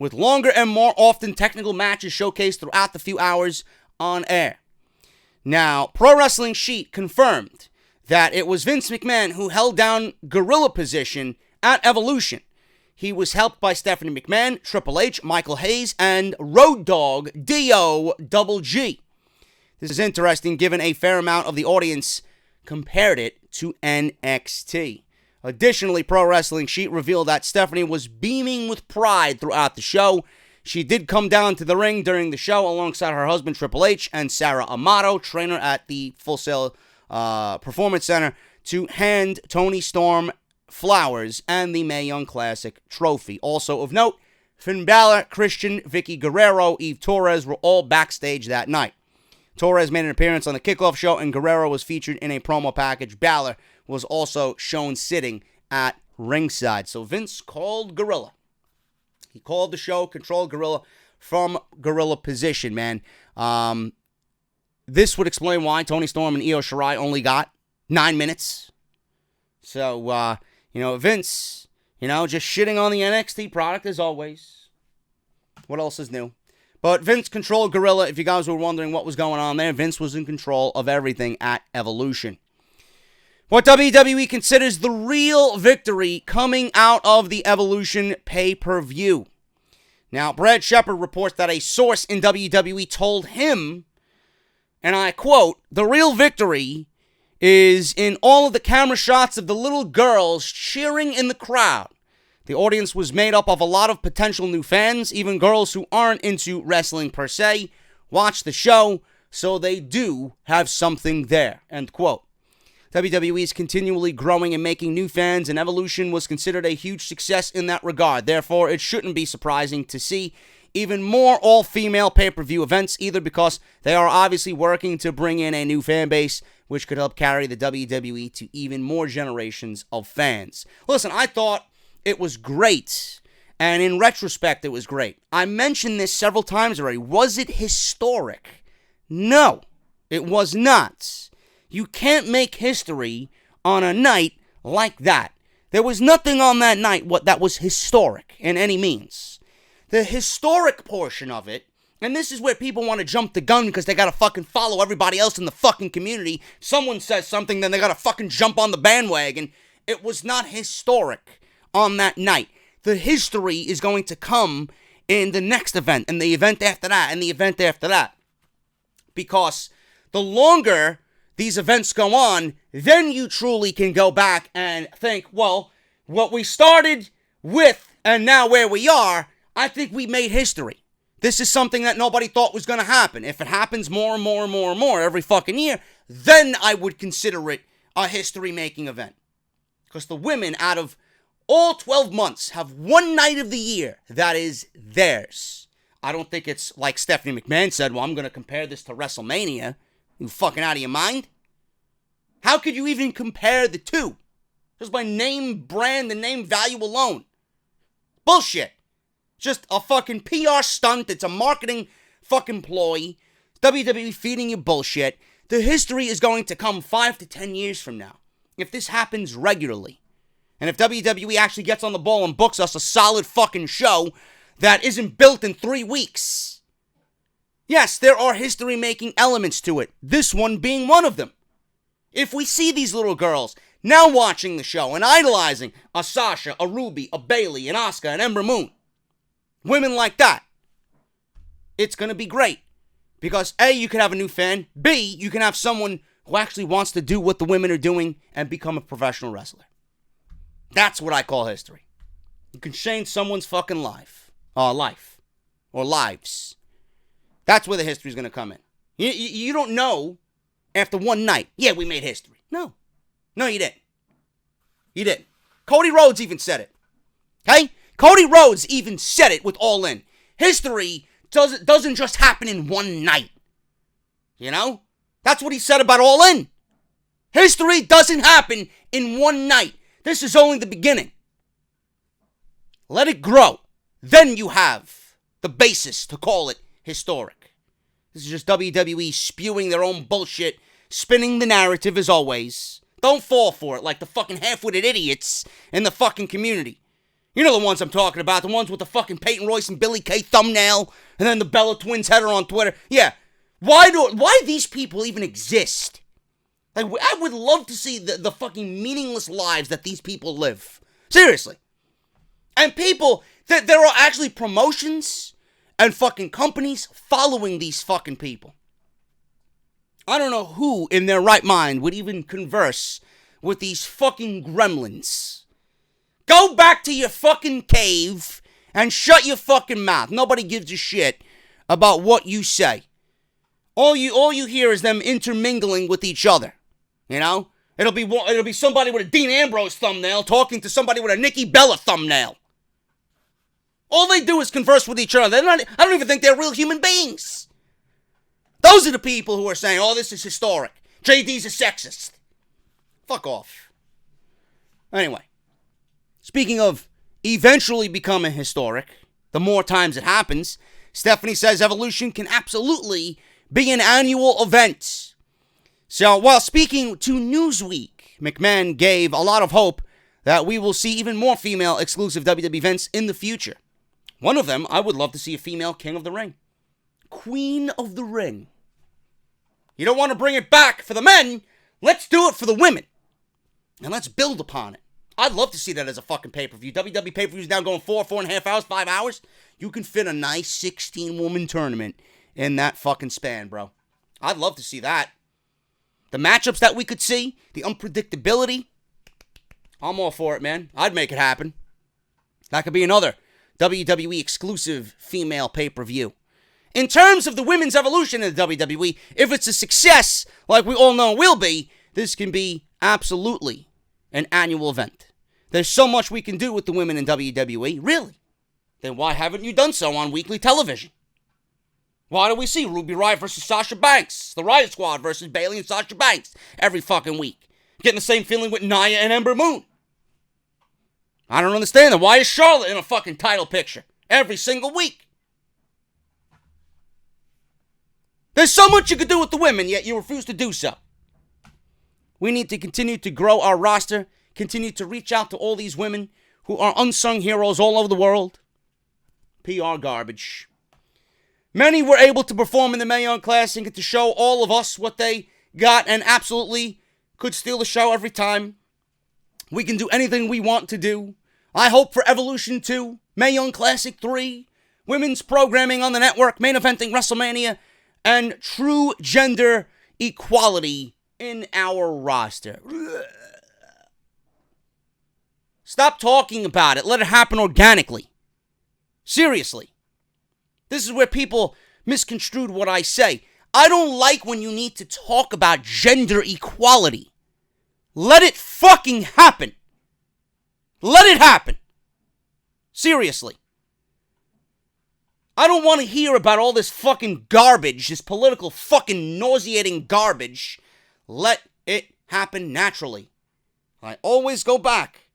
with longer and more often technical matches showcased throughout the few hours on air. Now, Pro Wrestling Sheet confirmed that it was Vince McMahon who held down gorilla position at Evolution. He was helped by Stephanie McMahon, Triple H, Michael Hayes, and Road Dogg D-O-double-G. This is interesting given a fair amount of the audience compared it to NXT. Additionally, Pro Wrestling Sheet revealed that Stephanie was beaming with pride throughout the show. She did come down to the ring during the show alongside her husband Triple H and Sarah Amato, trainer at the Full Sail Performance Center, to hand Toni Storm flowers and the Mae Young Classic trophy. Also of note, Finn Balor, Christian, Vicky Guerrero, Eve Torres were all backstage that night. Torres made an appearance on the kickoff show and Guerrero was featured in a promo package. Balor was also shown sitting at ringside. So Vince called Gorilla. He called the show, controlled Gorilla from Gorilla position, man. This would explain why Toni Storm and Io Shirai only got 9 minutes. So, Vince, just shitting on the NXT product as always. What else is new? But Vince controlled Gorilla. If you guys were wondering what was going on there, Vince was in control of everything at Evolution. What WWE considers the real victory coming out of the Evolution pay-per-view. Now, Brad Shepard reports that a source in WWE told him, and I quote, "The real victory is in all of the camera shots of the little girls cheering in the crowd. The audience was made up of a lot of potential new fans, even girls who aren't into wrestling per se, watch the show, so they do have something there," end quote. WWE is continually growing and making new fans, and Evolution was considered a huge success in that regard. Therefore, it shouldn't be surprising to see even more all-female pay-per-view events, either because they are obviously working to bring in a new fan base, which could help carry the WWE to even more generations of fans. Listen, I thought it was great, and in retrospect, it was great. I mentioned this several times already. Was it historic? No, it was not. You can't make history on a night like that. There was nothing on that night that was historic in any means. The historic portion of it, and this is where people want to jump the gun because they got to fucking follow everybody else in the fucking community. Someone says something, then they got to fucking jump on the bandwagon. It was not historic on that night. The history is going to come in the next event, and the event after that, and the event after that. Because the longer these events go on, then you truly can go back and think, well, what we started with and now where we are, I think we made history. This is something that nobody thought was going to happen. If it happens more and more and more and more every fucking year, then I would consider it a history-making event. Because the women, out of all 12 months, have one night of the year that is theirs. I don't think it's like Stephanie McMahon said, well, I'm going to compare this to WrestleMania. You fucking out of your mind? How could you even compare the two? Just by name, brand, and name value alone. Bullshit. Just a fucking PR stunt. It's a marketing fucking ploy. WWE feeding you bullshit. The history is going to come 5 to 10 years from now. If this happens regularly. And if WWE actually gets on the ball and books us a solid fucking show that isn't built in 3 weeks. Yes, there are history-making elements to it. This one being one of them. If we see these little girls now watching the show and idolizing a Sasha, a Ruby, a Bayley, an Asuka, an Ember Moon. Women like that. It's going to be great. Because A, you can have a new fan. B, you can have someone who actually wants to do what the women are doing and become a professional wrestler. That's what I call history. You can change someone's fucking life. Or lives. That's where the history's going to come in. You don't know after one night, yeah, we made history. No, you didn't. You didn't. Cody Rhodes even said it. Okay? Cody Rhodes even said it with All In. History doesn't just happen in one night. You know? That's what he said about All In. History doesn't happen in one night. This is only the beginning. Let it grow. Then you have the basis to call it historic. This is just WWE spewing their own bullshit, spinning the narrative as always. Don't fall for it like the fucking half-witted idiots in the fucking community. You know the ones I'm talking about, the ones with the fucking Peyton Royce and Billy Kay thumbnail, and then the Bella Twins header on Twitter. Yeah, why these people even exist? Like, I would love to see the fucking meaningless lives that these people live. Seriously. And people, there are actually promotions and fucking companies following these fucking people. I don't know who in their right mind would even converse with these fucking gremlins. Go back to your fucking cave and shut your fucking mouth. Nobody gives a shit about what you say. All you hear is them intermingling with each other. You know? It'll be somebody with a Dean Ambrose thumbnail talking to somebody with a Nikki Bella thumbnail. All they do is converse with each other. I don't even think they're real human beings. Those are the people who are saying, oh, this is historic. JD's a sexist. Fuck off. Anyway. Speaking of eventually becoming historic, the more times it happens, Stephanie says Evolution can absolutely be an annual event. So while speaking to Newsweek, McMahon gave a lot of hope that we will see even more female exclusive WWE events in the future. One of them, I would love to see a female King of the Ring. Queen of the Ring. You don't want to bring it back for the men? Let's do it for the women. And let's build upon it. I'd love to see that as a fucking pay-per-view. WWE pay-per-view is now going 4.5 hours, 5 hours. You can fit a nice 16-woman tournament in that fucking span, bro. I'd love to see that. The matchups that we could see, the unpredictability. I'm all for it, man. I'd make it happen. That could be another WWE exclusive female pay-per-view. In terms of the women's evolution in the WWE, if it's a success, like we all know it will be, this can be absolutely an annual event. There's so much we can do with the women in WWE. Really? Then why haven't you done so on weekly television? Why do we see Ruby Riott versus Sasha Banks, the Riott Squad versus Bayley and Sasha Banks every fucking week? Getting the same feeling with Nia and Ember Moon. I don't understand that. Why is Charlotte in a fucking title picture every single week? There's so much you could do with the women, yet you refuse to do so. We need to continue to grow our roster, continue to reach out to all these women who are unsung heroes all over the world. PR garbage. Many were able to perform in the Mae Young Classic and to show all of us what they got and absolutely could steal the show every time. We can do anything we want to do. I hope for Evolution 2, Mae Young Classic 3, women's programming on the network, main eventing WrestleMania, and true gender equality in our roster. Stop talking about it. Let it happen organically. Seriously. This is where people misconstrued what I say. I don't like when you need to talk about gender equality. Let it fucking happen. Let it happen. Seriously. I don't want to hear about all this fucking garbage, this political fucking nauseating garbage. Let it happen naturally. I always go back.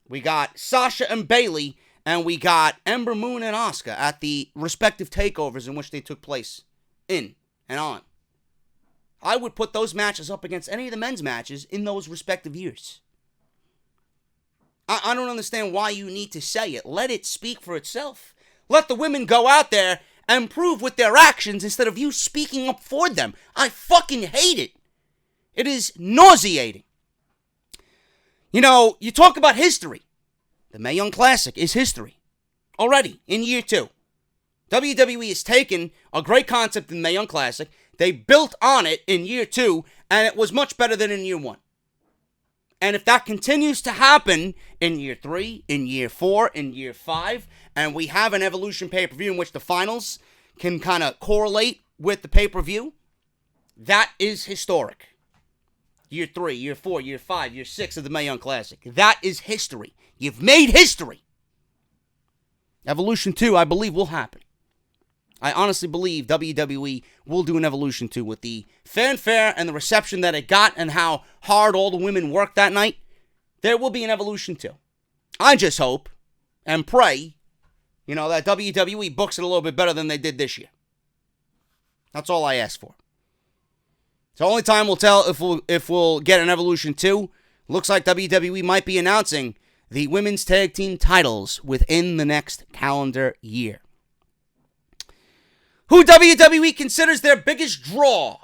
We got Sasha and Bayley, and we got Ember Moon and Asuka at the respective takeovers in which they took place in and on. I would put those matches up against any of the men's matches in those respective years. I don't understand why you need to say it. Let it speak for itself. Let the women go out there and prove with their actions instead of you speaking up for them. I fucking hate it. It is nauseating. You know, you talk about history. The Mae Young Classic is history. Already, in year 2. WWE has taken a great concept in the Mae Young Classic. They built on it in year 2, and it was much better than in year 1. And if that continues to happen in year 3, in year 4, in year 5, and we have an Evolution pay-per-view in which the finals can kind of correlate with the pay-per-view, that is historic. Year 3, year 4, year 5, year 6 of the Mae Young Classic. That is history. You've made history. Evolution 2, I believe, will happen. I honestly believe WWE will do an Evolution 2 with the fanfare and the reception that it got and how hard all the women worked that night. There will be an Evolution 2. I just hope and pray, that WWE books it a little bit better than they did this year. That's all I ask for. So only time will tell if we'll get an Evolution 2. Looks like WWE might be announcing the women's tag team titles within the next calendar year. Who WWE considers their biggest draw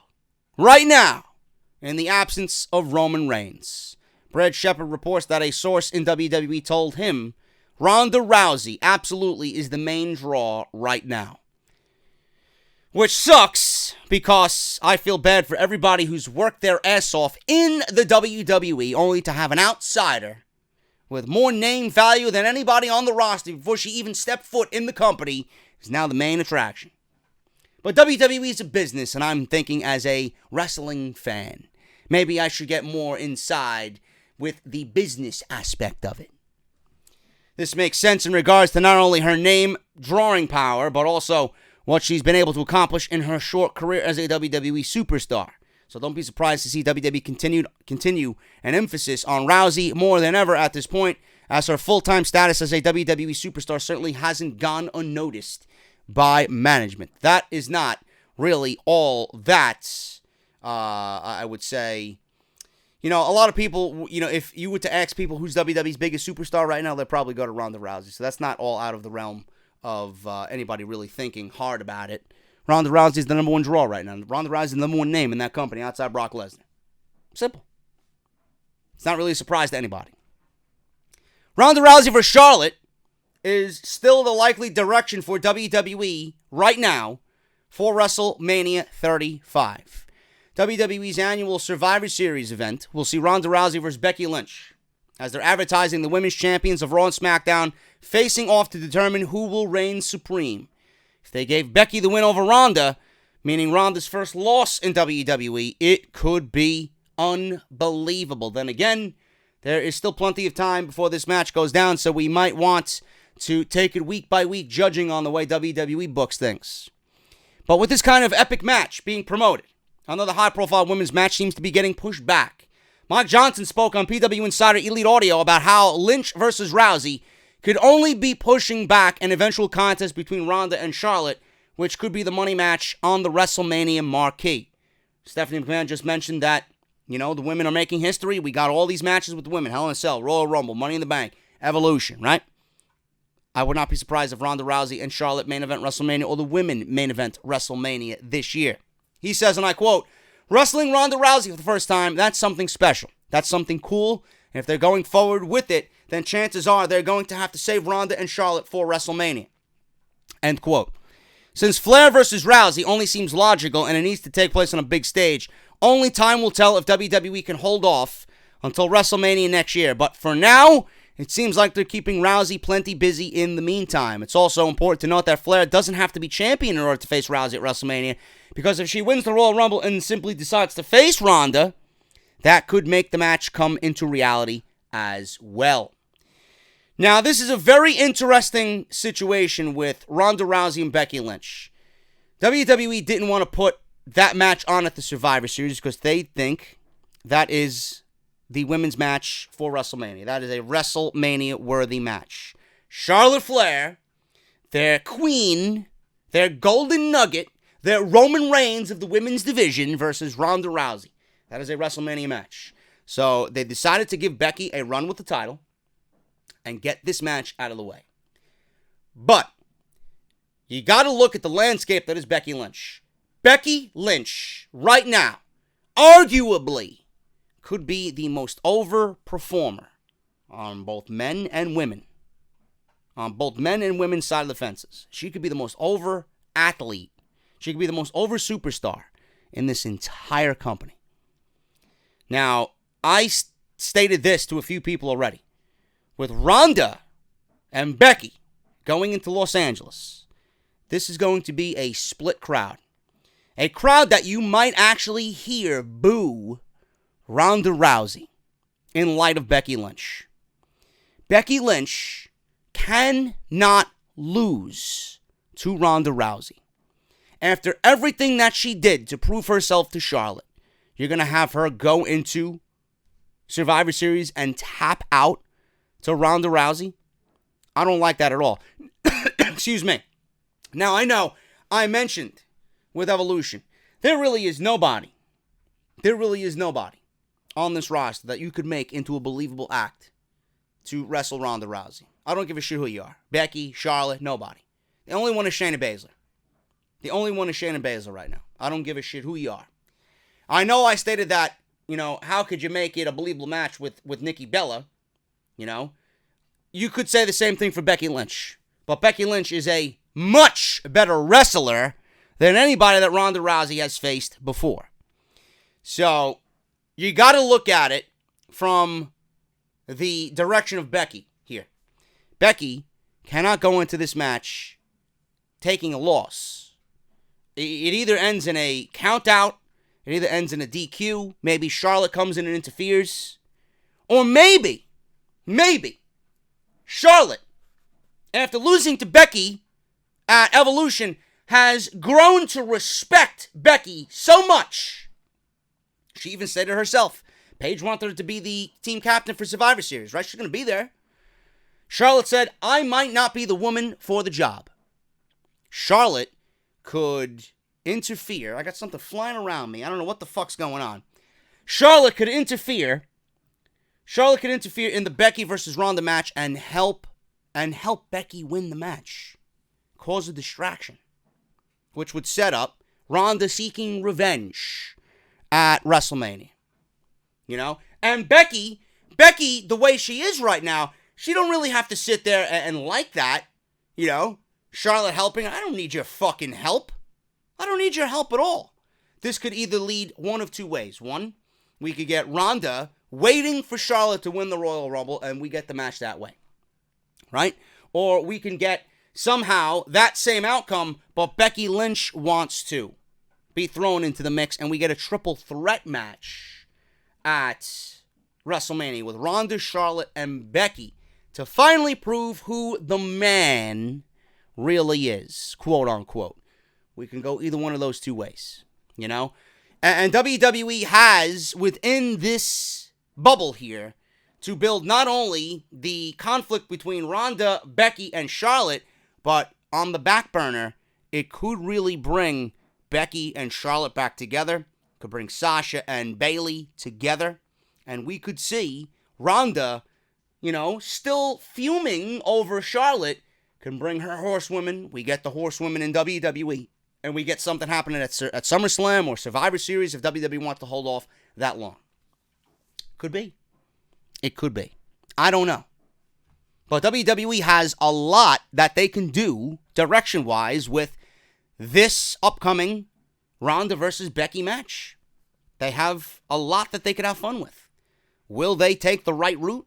right now in the absence of Roman Reigns? Brad Shepard reports that a source in WWE told him Ronda Rousey absolutely is the main draw right now. Which sucks because I feel bad for everybody who's worked their ass off in the WWE only to have an outsider with more name value than anybody on the roster before she even stepped foot in the company is now the main attraction. But WWE is a business, and I'm thinking as a wrestling fan, maybe I should get more inside with the business aspect of it. This makes sense in regards to not only her name drawing power, but also what she's been able to accomplish in her short career as a WWE superstar. So don't be surprised to see WWE continue an emphasis on Rousey more than ever at this point, as her full-time status as a WWE superstar certainly hasn't gone unnoticed by management. That is not really all that, I would say. A lot of people, if you were to ask people who's WWE's biggest superstar right now, they'd probably go to Ronda Rousey. So that's not all out of the realm of anybody really thinking hard about it. Ronda Rousey is the number one draw right now. Ronda Rousey is the number one name in that company outside Brock Lesnar. Simple. It's not really a surprise to anybody. Ronda Rousey for Charlotte is still the likely direction for WWE right now for WrestleMania 35. WWE's annual Survivor Series event will see Ronda Rousey versus Becky Lynch, as they're advertising the women's champions of Raw and SmackDown facing off to determine who will reign supreme. If they gave Becky the win over Ronda, meaning Ronda's first loss in WWE, it could be unbelievable. Then again, there is still plenty of time before this match goes down, so we might want to take it week by week, judging on the way WWE books things. But with this kind of epic match being promoted, another high-profile women's match seems to be getting pushed back. Mike Johnson spoke on PW Insider Elite Audio about how Lynch versus Rousey could only be pushing back an eventual contest between Ronda and Charlotte, which could be the money match on the WrestleMania marquee. Stephanie McMahon just mentioned that, the women are making history. We got all these matches with the women. Hell in a Cell, Royal Rumble, Money in the Bank, Evolution, right? I would not be surprised if Ronda Rousey and Charlotte main event WrestleMania or the women main event WrestleMania this year. He says, and I quote, "Wrestling Ronda Rousey for the first time, that's something special. That's something cool. And if they're going forward with it, then chances are they're going to have to save Ronda and Charlotte for WrestleMania." End quote. Since Flair versus Rousey only seems logical and it needs to take place on a big stage, only time will tell if WWE can hold off until WrestleMania next year. But for now, it seems like they're keeping Rousey plenty busy in the meantime. It's also important to note that Flair doesn't have to be champion in order to face Rousey at WrestleMania, because if she wins the Royal Rumble and simply decides to face Ronda, that could make the match come into reality as well. Now, this is a very interesting situation with Ronda Rousey and Becky Lynch. WWE didn't want to put that match on at the Survivor Series because they think that is the women's match for WrestleMania. That is a WrestleMania-worthy match. Charlotte Flair, their queen, their golden nugget, their Roman Reigns of the women's division versus Ronda Rousey. That is a WrestleMania match. So they decided to give Becky a run with the title and get this match out of the way. But you got to look at the landscape that is Becky Lynch. Becky Lynch, right now, arguably, could be the most over performer on both men and women. On both men and women's side of the fences. She could be the most over athlete. She could be the most over superstar in this entire company. Now, I stated this to a few people already. With Ronda and Becky going into Los Angeles, this is going to be a split crowd. A crowd that you might actually hear boo Ronda Rousey in light of Becky Lynch. Becky Lynch cannot lose to Ronda Rousey. After everything that she did to prove herself to Charlotte, you're going to have her go into Survivor Series and tap out to Ronda Rousey? I don't like that at all. Excuse me. Now, I know I mentioned with Evolution, there really is nobody on this roster that you could make into a believable act to wrestle Ronda Rousey. I don't give a shit who you are. Becky, Charlotte, nobody. The only one is Shayna Baszler. The only one is Shayna Baszler right now. I don't give a shit who you are. I know I stated that, how could you make it a believable match with Nikki Bella? You could say the same thing for Becky Lynch. But Becky Lynch is a much better wrestler than anybody that Ronda Rousey has faced before. So, you got to look at it from the direction of Becky here. Becky cannot go into this match taking a loss. It either ends in a count out, it either ends in a DQ, maybe Charlotte comes in and interferes, or maybe, Charlotte, after losing to Becky at Evolution, has grown to respect Becky so much. She even said it herself. Paige wanted her to be the team captain for Survivor Series, right? She's going to be there. Charlotte said, I might not be the woman for the job. Charlotte could interfere. I got something flying around me. I don't know what the fuck's going on. Charlotte could interfere in the Becky versus Ronda match and help Becky win the match. Cause a distraction, which would set up Ronda seeking revenge at WrestleMania. And Becky, the way she is right now, she don't really have to sit there and like that. Charlotte helping. I don't need your fucking help. I don't need your help at all. This could either lead one of two ways. One, we could get Ronda waiting for Charlotte to win the Royal Rumble, and we get the match that way. Right? Or we can get somehow that same outcome, but Becky Lynch wants to be thrown into the mix, and we get a triple threat match at WrestleMania with Ronda, Charlotte, and Becky to finally prove who the man really is, quote unquote. We can go either one of those two ways, And WWE has, within this bubble here, to build not only the conflict between Ronda, Becky, and Charlotte, but on the back burner, it could really bring Becky and Charlotte back together. Could bring Sasha and Bayley together. And we could see Ronda, still fuming over Charlotte, can bring her horsewomen. We get the horsewomen in WWE. And we get something happening at SummerSlam or Survivor Series if WWE wants to hold off that long. Could be. It could be. I don't know. But WWE has a lot that they can do direction-wise with this upcoming Ronda versus Becky match. They have a lot that they could have fun with. Will they take the right route?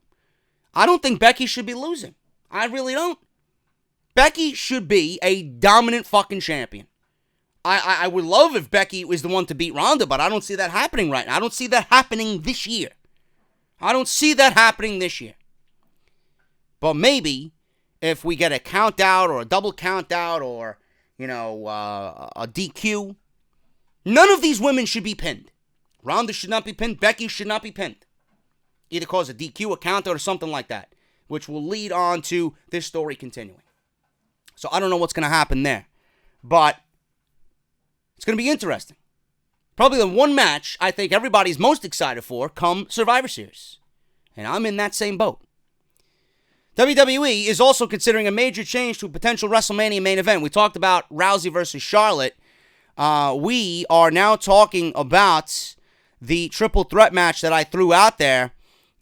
I don't think Becky should be losing. I really don't. Becky should be a dominant fucking champion. I would love if Becky was the one to beat Ronda, but I don't see that happening right now. I don't see that happening this year. But maybe if we get a count out or a double count out or, a DQ, none of these women should be pinned. Ronda should not be pinned. Becky should not be pinned. Either cause a DQ, a count out, or something like that, which will lead on to this story continuing. So I don't know what's going to happen there. But it's going to be interesting. Probably the one match I think everybody's most excited for come Survivor Series. And I'm in that same boat. WWE is also considering a major change to a potential WrestleMania main event. We talked about Rousey versus Charlotte. We are now talking about the triple threat match that I threw out there.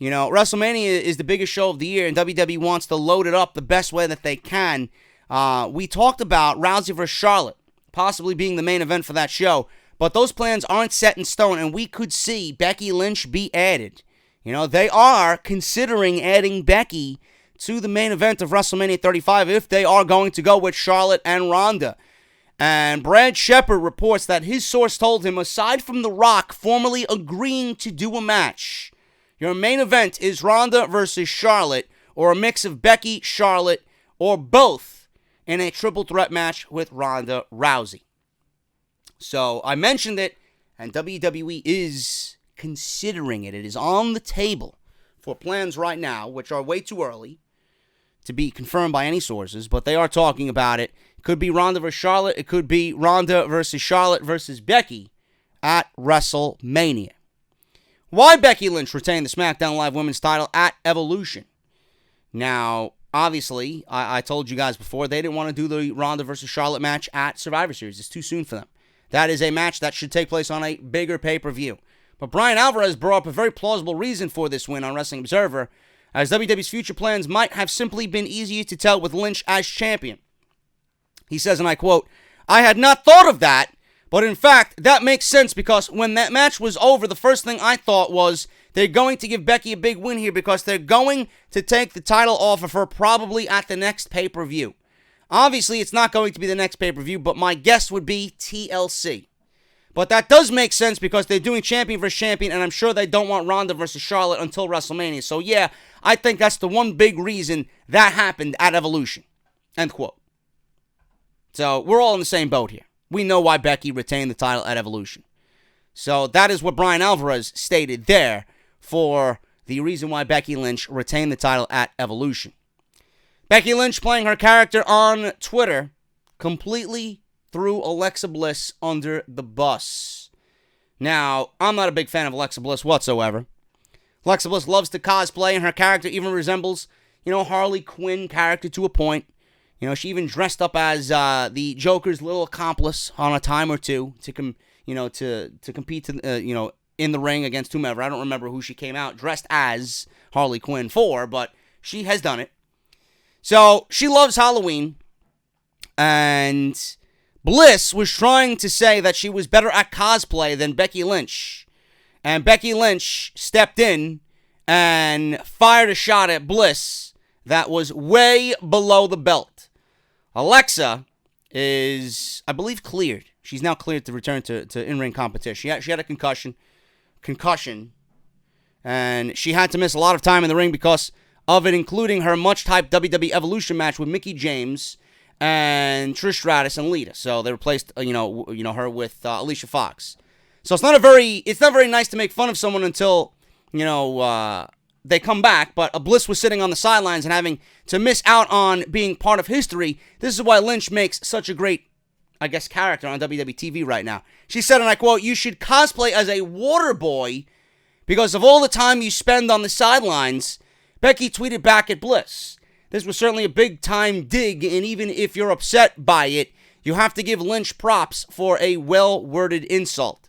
WrestleMania is the biggest show of the year, and WWE wants to load it up the best way that they can. We talked about Rousey versus Charlotte possibly being the main event for that show, but those plans aren't set in stone, and we could see Becky Lynch be added. They are considering adding Becky to the main event of WrestleMania 35 if they are going to go with Charlotte and Ronda. And Brad Shepard reports that his source told him, aside from The Rock formally agreeing to do a match, your main event is Ronda versus Charlotte, or a mix of Becky, Charlotte, or both in a triple threat match with Ronda Rousey. So I mentioned it, and WWE is considering it. It is on the table for plans right now, which are way too early to be confirmed by any sources, but they are talking about it. It could be Ronda versus Charlotte. It could be Ronda versus Charlotte versus Becky at WrestleMania. Why Becky Lynch retained the SmackDown Live Women's title at Evolution? Now, obviously, I told you guys before, they didn't want to do the Ronda versus Charlotte match at Survivor Series. It's too soon for them. That is a match that should take place on a bigger pay-per-view. But Bryan Alvarez brought up a very plausible reason for this win on Wrestling Observer, as WWE's future plans might have simply been easier to tell with Lynch as champion. He says, and I quote, "I had not thought of that, but in fact, that makes sense because when that match was over, the first thing I thought was they're going to give Becky a big win here because they're going to take the title off of her probably at the next pay-per-view. Obviously, it's not going to be the next pay-per-view, but my guess would be TLC. But that does make sense because they're doing champion versus champion, and I'm sure they don't want Ronda versus Charlotte until WrestleMania. So yeah, I think that's the one big reason that happened at Evolution." End quote. So we're all in the same boat here. We know why Becky retained the title at Evolution. So that is what Bryan Alvarez stated there for the reason why Becky Lynch retained the title at Evolution. Becky Lynch playing her character on Twitter completely threw Alexa Bliss under the bus. Now, I'm not a big fan of Alexa Bliss whatsoever. Alexa Bliss loves to cosplay, and her character even resembles, Harley Quinn character to a point. She even dressed up as the Joker's little accomplice on a time or two to compete, in the ring against whomever. I don't remember who she came out dressed as Harley Quinn for, but she has done it. So she loves Halloween, and Bliss was trying to say that she was better at cosplay than Becky Lynch. And Becky Lynch stepped in and fired a shot at Bliss that was way below the belt. Alexa is, I believe, cleared. She's now cleared to return to in-ring competition. She had a concussion, and she had to miss a lot of time in the ring because of it, including her much-hyped WWE Evolution match with Mickie James and Trish Stratus and Lita. So they replaced, her with Alicia Fox. So it's not very nice to make fun of someone until, they come back. But Bliss was sitting on the sidelines and having to miss out on being part of history. This is why Lynch makes such a great, character on WWE TV right now. She said, and I quote, "You should cosplay as a water boy because of all the time you spend on the sidelines." Becky tweeted back at Bliss. This was certainly a big-time dig, and even if you're upset by it, you have to give Lynch props for a well-worded insult.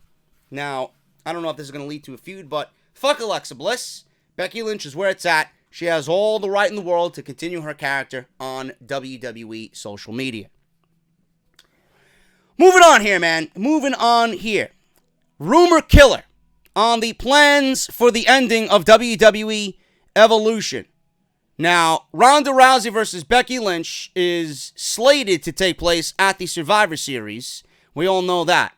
Now, I don't know if this is going to lead to a feud, but fuck Alexa Bliss. Becky Lynch is where it's at. She has all the right in the world to continue her character on WWE social media. Moving on here, man. Moving on here. Rumor killer on the plans for the ending of WWE Evolution. Now, Ronda Rousey versus Becky Lynch is slated to take place at the Survivor Series. We all know that.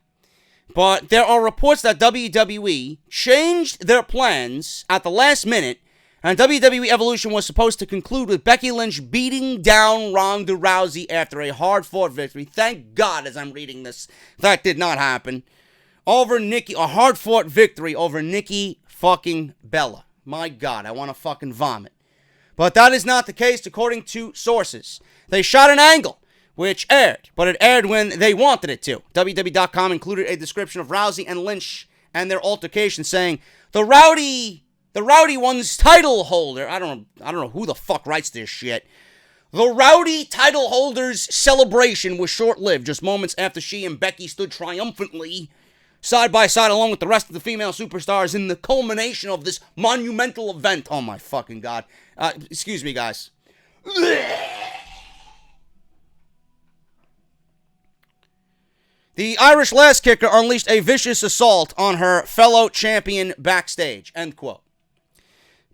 But there are reports that WWE changed their plans at the last minute, and WWE Evolution was supposed to conclude with Becky Lynch beating down Ronda Rousey after a hard-fought victory. Thank God, as I'm reading this, that did not happen. Over Nikki, a hard-fought victory over Nikki fucking Bella. My God, I want to fucking vomit. But that is not the case, according to sources. They shot an angle, which aired, but it aired when they wanted it to. WWE.com included a description of Rousey and Lynch and their altercation, saying, the rowdy one's title holder, I don't know who the fuck writes this shit. The rowdy title holder's celebration was short-lived, just moments after she and Becky stood triumphantly side by side along with the rest of the female superstars in the culmination of this monumental event. Oh my fucking God. Excuse me, guys. The Irish Lass Kicker unleashed a vicious assault on her fellow champion backstage. End quote.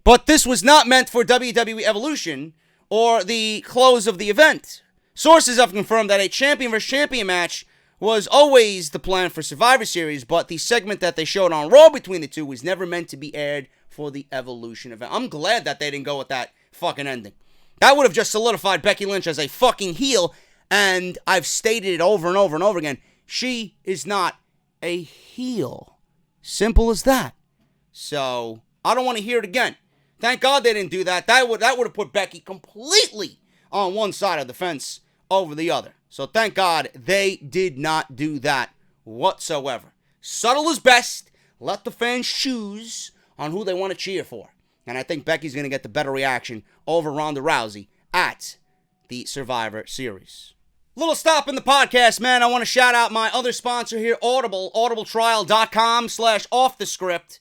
But this was not meant for WWE Evolution or the close of the event. Sources have confirmed that a champion versus champion match was always the plan for Survivor Series, but the segment that they showed on Raw between the two was never meant to be aired for the Evolution event. I'm glad that they didn't go with that fucking ending. That would have just solidified Becky Lynch as a fucking heel, and I've stated it over and over and over again. She is not a heel. Simple as that. So, I don't want to hear it again. Thank God they didn't do that. That would have put Becky completely on one side of the fence over the other. So thank God they did not do that whatsoever. Subtle is best. Let the fans choose on who they want to cheer for. And I think Becky's going to get the better reaction over Ronda Rousey at the Survivor Series. Little stop in the podcast, man. I want to shout out my other sponsor here, Audible, audibletrial.com/offthescript.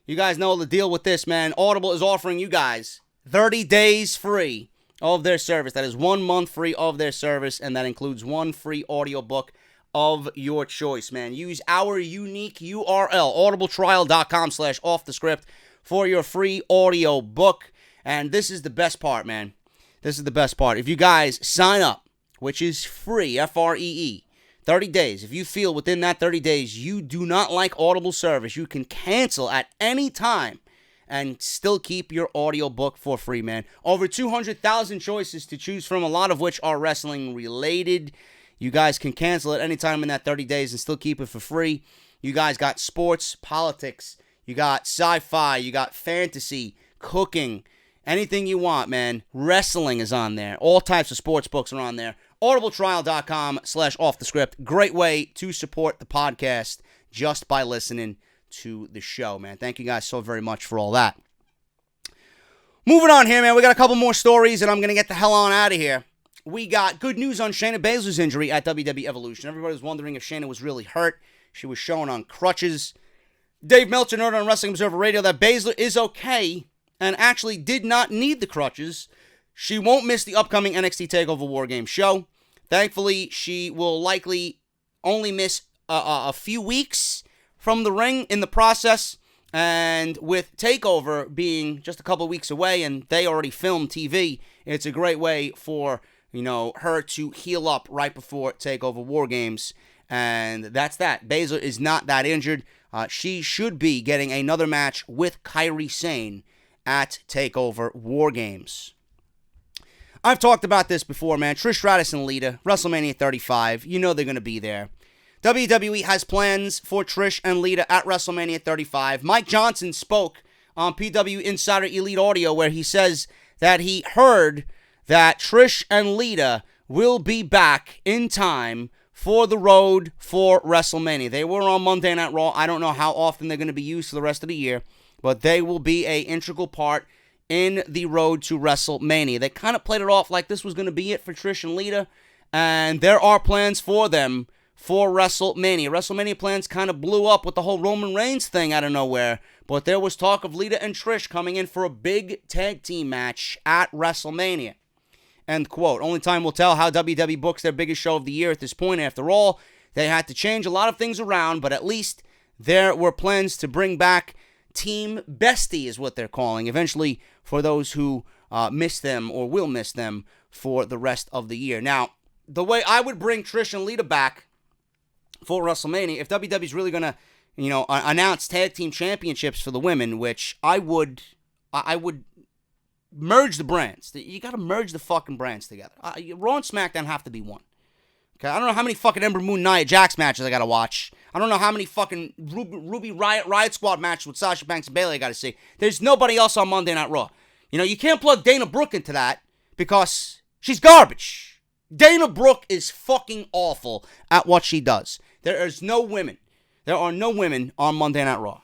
You guys know the deal with this, man. Audible is offering you guys 30 days free of their service. That is 1 month free of their service, and that includes one free audiobook of your choice, man. Use our unique URL, audibletrial.com/offthescript for your free audiobook. And this is the best part, man. This is the best part. If you guys sign up, which is free, Free, 30 days. If you feel within that 30 days you do not like Audible service, you can cancel at any time and still keep your audiobook for free, man. Over 200,000 choices to choose from, a lot of which are wrestling related. You guys can cancel at any time in that 30 days and still keep it for free. You guys got sports, politics, you got sci-fi, you got fantasy, cooking, anything you want, man. Wrestling is on there. All types of sports books are on there. audibletrial.com/offthescript. Great way to support the podcast just by listening to the show, man. Thank you guys so very much for all that. Moving on here, man. We got a couple more stories, and I'm going to get the hell on out of here. We got good news on Shayna Baszler's injury at WWE Evolution. Everybody was wondering if Shayna was really hurt. She was shown on crutches. Dave Meltzer noted on Wrestling Observer Radio that Baszler is okay and actually did not need the crutches. She won't miss the upcoming NXT TakeOver War Games show. Thankfully, she will likely only miss a few weeks from the ring in the process, and with TakeOver being just a couple weeks away and they already filmed TV, it's a great way for, her to heal up right before TakeOver War Games, and that's that. Baszler is not that injured. She should be getting another match with Kairi Sane at TakeOver War Games. I've talked about this before, man. Trish Stratus and Lita, WrestleMania 35, you know they're going to be there. WWE has plans for Trish and Lita at WrestleMania 35. Mike Johnson spoke on PW Insider Elite Audio where he says that he heard that Trish and Lita will be back in time for the road for WrestleMania. They were on Monday Night Raw. I don't know how often they're going to be used for the rest of the year, but they will be an integral part in the road to WrestleMania. They kind of played it off like this was going to be it for Trish and Lita, and there are plans for them for WrestleMania. WrestleMania plans kind of blew up with the whole Roman Reigns thing out of nowhere, but there was talk of Lita and Trish coming in for a big tag team match at WrestleMania. End quote. Only time will tell how WWE books their biggest show of the year at this point. After all, They had to change a lot of things around, but at least there were plans to bring back Team Bestie is what they're calling, eventually for those who miss them or will miss them for the rest of the year. Now, the way I would bring Trish and Lita back for WrestleMania, if WWE's really going to, announce tag team championships for the women, which I would merge the brands. You got to merge the fucking brands together. Raw and SmackDown have to be one. Okay, I don't know how many fucking Ember Moon Nia Jax matches I got to watch. I don't know how many fucking Ruby Riot Squad matches with Sasha Banks and Bayley I got to see. There's nobody else on Monday Night Raw. You can't plug Dana Brooke into that because she's garbage. Dana Brooke is fucking awful at what she does. There are no women on Monday Night Raw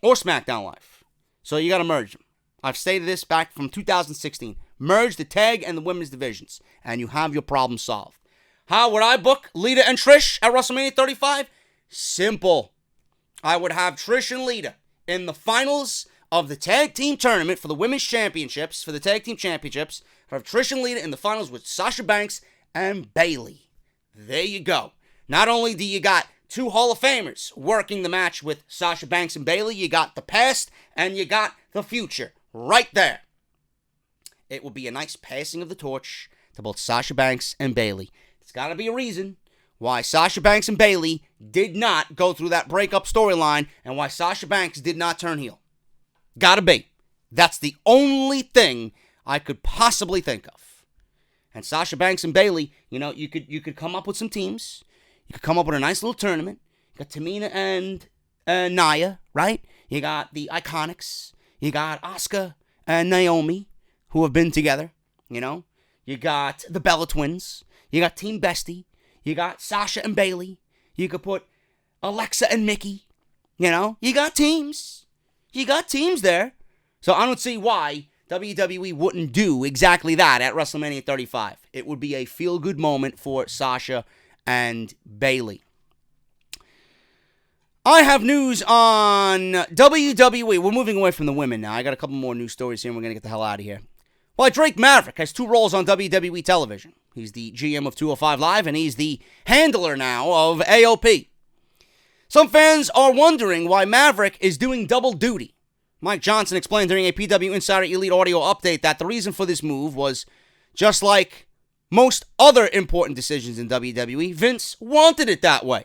or SmackDown Live. So you got to merge them. I've stated this back from 2016. Merge the tag and the women's divisions, and you have your problem solved. How would I book Lita and Trish at WrestleMania 35? Simple. I would have Trish and Lita in the finals of the tag team tournament for the women's championships, for the tag team championships. I'd have Trish and Lita in the finals with Sasha Banks and Bayley. There you go. Not only do you got two Hall of Famers working the match with Sasha Banks and Bayley, you got the past and you got the future right there. It will be a nice passing of the torch to both Sasha Banks and Bayley. It's got to be a reason why Sasha Banks and Bayley did not go through that breakup storyline and why Sasha Banks did not turn heel. Gotta be. That's the only thing I could possibly think of. And Sasha Banks and Bayley, you could come up with some teams. You could come up with a nice little tournament. You got Tamina and Nia, right? You got the Iconics. You got Asuka and Naomi, who have been together, You got the Bella Twins. You got Team Bestie. You got Sasha and Bayley. You could put Alexa and Mickey. You got teams. You got teams there. So I don't see why WWE wouldn't do exactly that at WrestleMania 35. It would be a feel-good moment for Sasha and Bayley. I have news on WWE. We're moving away from the women now. I got a couple more news stories here, and we're going to get the hell out of here. Well, Drake Maverick has two roles on WWE television. He's the GM of 205 Live, and he's the handler now of AOP. Some fans are wondering why Maverick is doing double duty. Mike Johnson explained during a PW Insider Elite Audio update that the reason for this move was just like most other important decisions in WWE, Vince wanted it that way.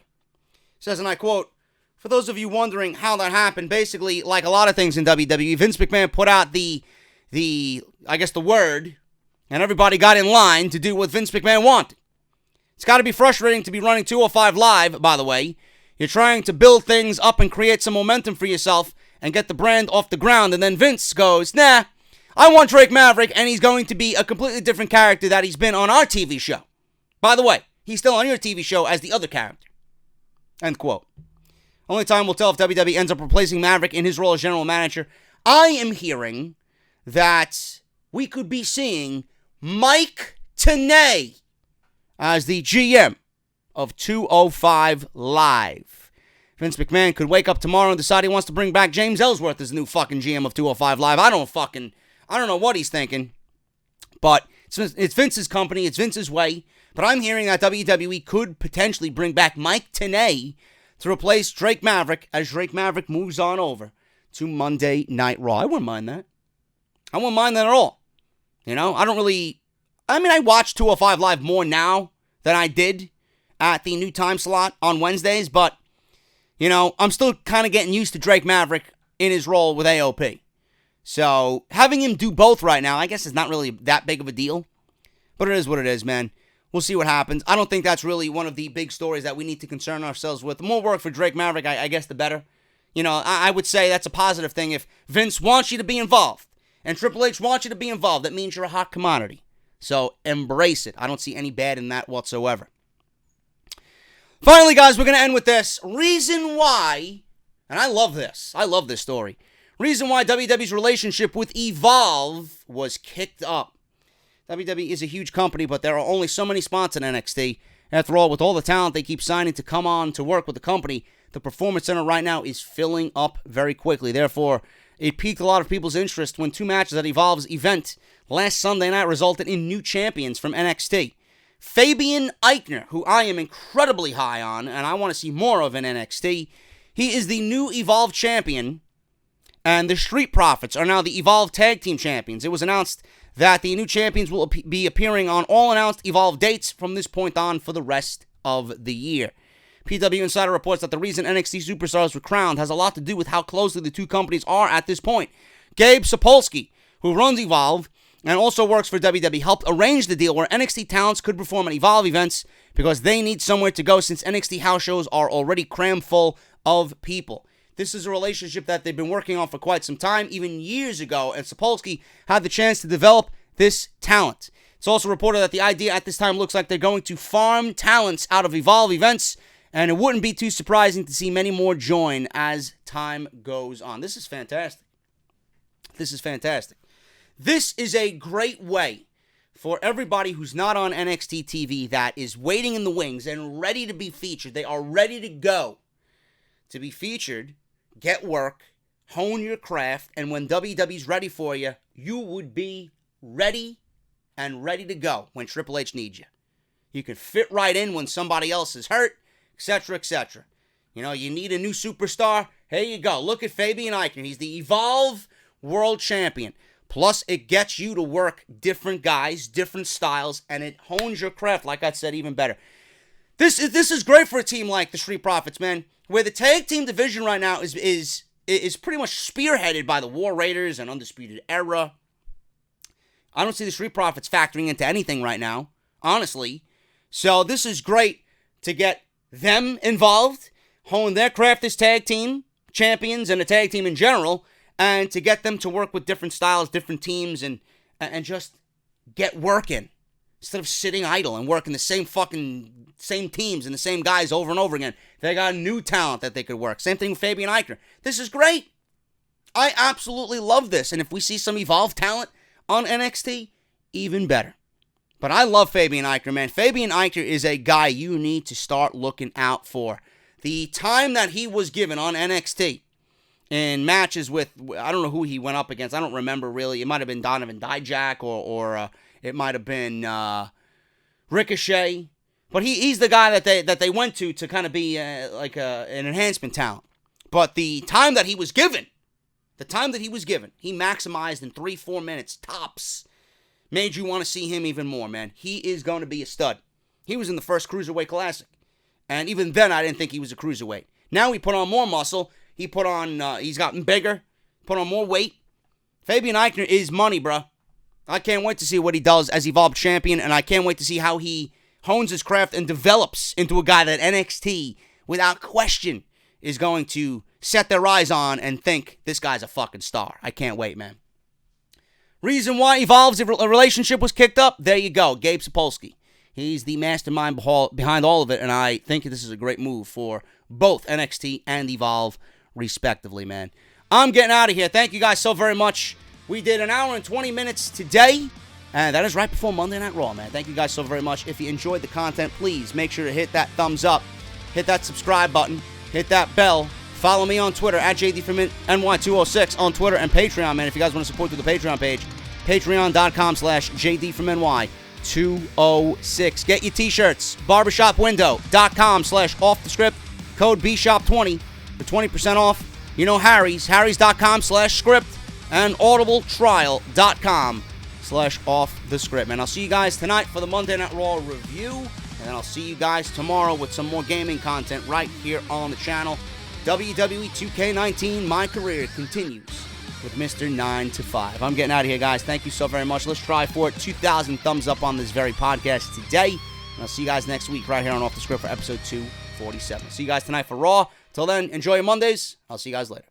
He says, and I quote, "For those of you wondering how that happened, basically, like a lot of things in WWE, Vince McMahon put out the word, and everybody got in line to do what Vince McMahon wanted. It's got to be frustrating to be running 205 Live, by the way. You're trying to build things up and create some momentum for yourself and get the brand off the ground, and then Vince goes, nah, I want Drake Maverick, and he's going to be a completely different character that he's been on our TV show. By the way, he's still on your TV show as the other character." End quote. Only time will tell if WWE ends up replacing Maverick in his role as general manager. I am hearing that we could be seeing Mike Tenay as the GM of 205 Live. Vince McMahon could wake up tomorrow and decide he wants to bring back James Ellsworth as the new fucking GM of 205 Live. I don't know what he's thinking. But it's Vince's company. It's Vince's way. But I'm hearing that WWE could potentially bring back Mike Tenay to replace Drake Maverick as Drake Maverick moves on over to Monday Night Raw. I wouldn't mind that. I wouldn't mind that at all. I watch 205 Live more now than I did at the new time slot on Wednesdays, but, I'm still kind of getting used to Drake Maverick in his role with AOP. So, having him do both right now, I guess is not really that big of a deal. But it is what it is, man. We'll see what happens. I don't think that's really one of the big stories that we need to concern ourselves with. The more work for Drake Maverick, I guess the better. I would say that's a positive thing. If Vince wants you to be involved and Triple H wants you to be involved, that means you're a hot commodity. So embrace it. I don't see any bad in that whatsoever. Finally, guys, we're going to end with this. Reason why, and I love this story. Reason why WWE's relationship with Evolve was kicked up. WWE is a huge company, but there are only so many spots in NXT. After all, with all the talent they keep signing to come on to work with the company, the Performance Center right now is filling up very quickly. Therefore, it piqued a lot of people's interest when two matches at Evolve's event last Sunday night resulted in new champions from NXT. Fabian Aichner, who I am incredibly high on, and I want to see more of in NXT. He is the new Evolve champion, and the Street Profits are now the Evolve Tag Team Champions. It was announced that the new champions will be appearing on all announced Evolve dates from this point on for the rest of the year. PW Insider reports that the reason NXT Superstars were crowned has a lot to do with how closely the two companies are at this point. Gabe Sapolsky, who runs Evolve and also works for WWE, helped arrange the deal where NXT talents could perform at Evolve events because they need somewhere to go since NXT house shows are already crammed full of people. This is a relationship that they've been working on for quite some time, even years ago, and Sapolsky had the chance to develop this talent. It's also reported that the idea at this time looks like they're going to farm talents out of Evolve events, and it wouldn't be too surprising to see many more join as time goes on. This is fantastic. This is fantastic. This is a great way for everybody who's not on NXT TV that is waiting in the wings and ready to be featured. They are ready to go to be featured, get work, hone your craft, and when WWE's ready for you, you would be ready and ready to go when Triple H needs you. You can fit right in when somebody else is hurt, etc., etc. You know, you need a new superstar. Here you go. Look at Fabian Aichner. He's the Evolve World Champion. Plus, it gets you to work different guys, different styles, and it hones your craft, like I said, even better. This is great for a team like the Street Profits, man, where the tag team division right now is pretty much spearheaded by the War Raiders and Undisputed Era. I don't see the Street Profits factoring into anything right now, honestly. So this is great to get them involved, hone their craft as tag team champions and a tag team in general, and to get them to work with different styles, different teams, and just get working instead of sitting idle and working the same teams and the same guys over and over again. They got new talent that they could work. Same thing with Fabian Aichner. This is great. I absolutely love this. And if we see some Evolve talent on NXT, even better. But I love Fabian Aichner, man. Fabian Aichner is a guy you need to start looking out for. The time that he was given on NXT in matches with, I don't know who he went up against. I don't remember really. It might have been Donovan Dijak or it might have been Ricochet. But he's the guy that they went to kind of be like an enhancement talent. But the time that he was given, he maximized in 3-4 minutes tops. Made you want to see him even more, man. He is going to be a stud. He was in the first Cruiserweight Classic. And even then, I didn't think he was a Cruiserweight. Now he put on more muscle. He's gotten bigger. Put on more weight. Fabian Aichner is money, bro. I can't wait to see what he does as Evolve Champion. And I can't wait to see how he hones his craft and develops into a guy that NXT, without question, is going to set their eyes on and think, this guy's a fucking star. I can't wait, man. Reason why Evolve's relationship was kicked up? There you go, Gabe Sapolsky. He's the mastermind behind all of it, and I think this is a great move for both NXT and Evolve, respectively, man. I'm getting out of here. Thank you guys so very much. We did an hour and 20 minutes today, and that is right before Monday Night Raw, man. Thank you guys so very much. If you enjoyed the content, please make sure to hit that thumbs up, hit that subscribe button, hit that bell. Follow me on Twitter at JDFromNY206 on Twitter and Patreon, man. If you guys want to support through the Patreon page, patreon.com/JDFromNY206. Get your t-shirts, barbershopwindow.com/offthescript, code BSHOP20 for 20% off. You know harrys.com/script, and audibletrial.com/offthescript. Man, I'll see you guys tonight for the Monday Night Raw review, and then I'll see you guys tomorrow with some more gaming content right here on the channel. WWE 2K19, my career continues with Mr. 9 to 5. I'm getting out of here, guys. Thank you so very much. Let's try for it. 2,000 thumbs up on this very podcast today. And I'll see you guys next week right here on Off the Script for episode 247. See you guys tonight for Raw. Till then, enjoy your Mondays. I'll see you guys later.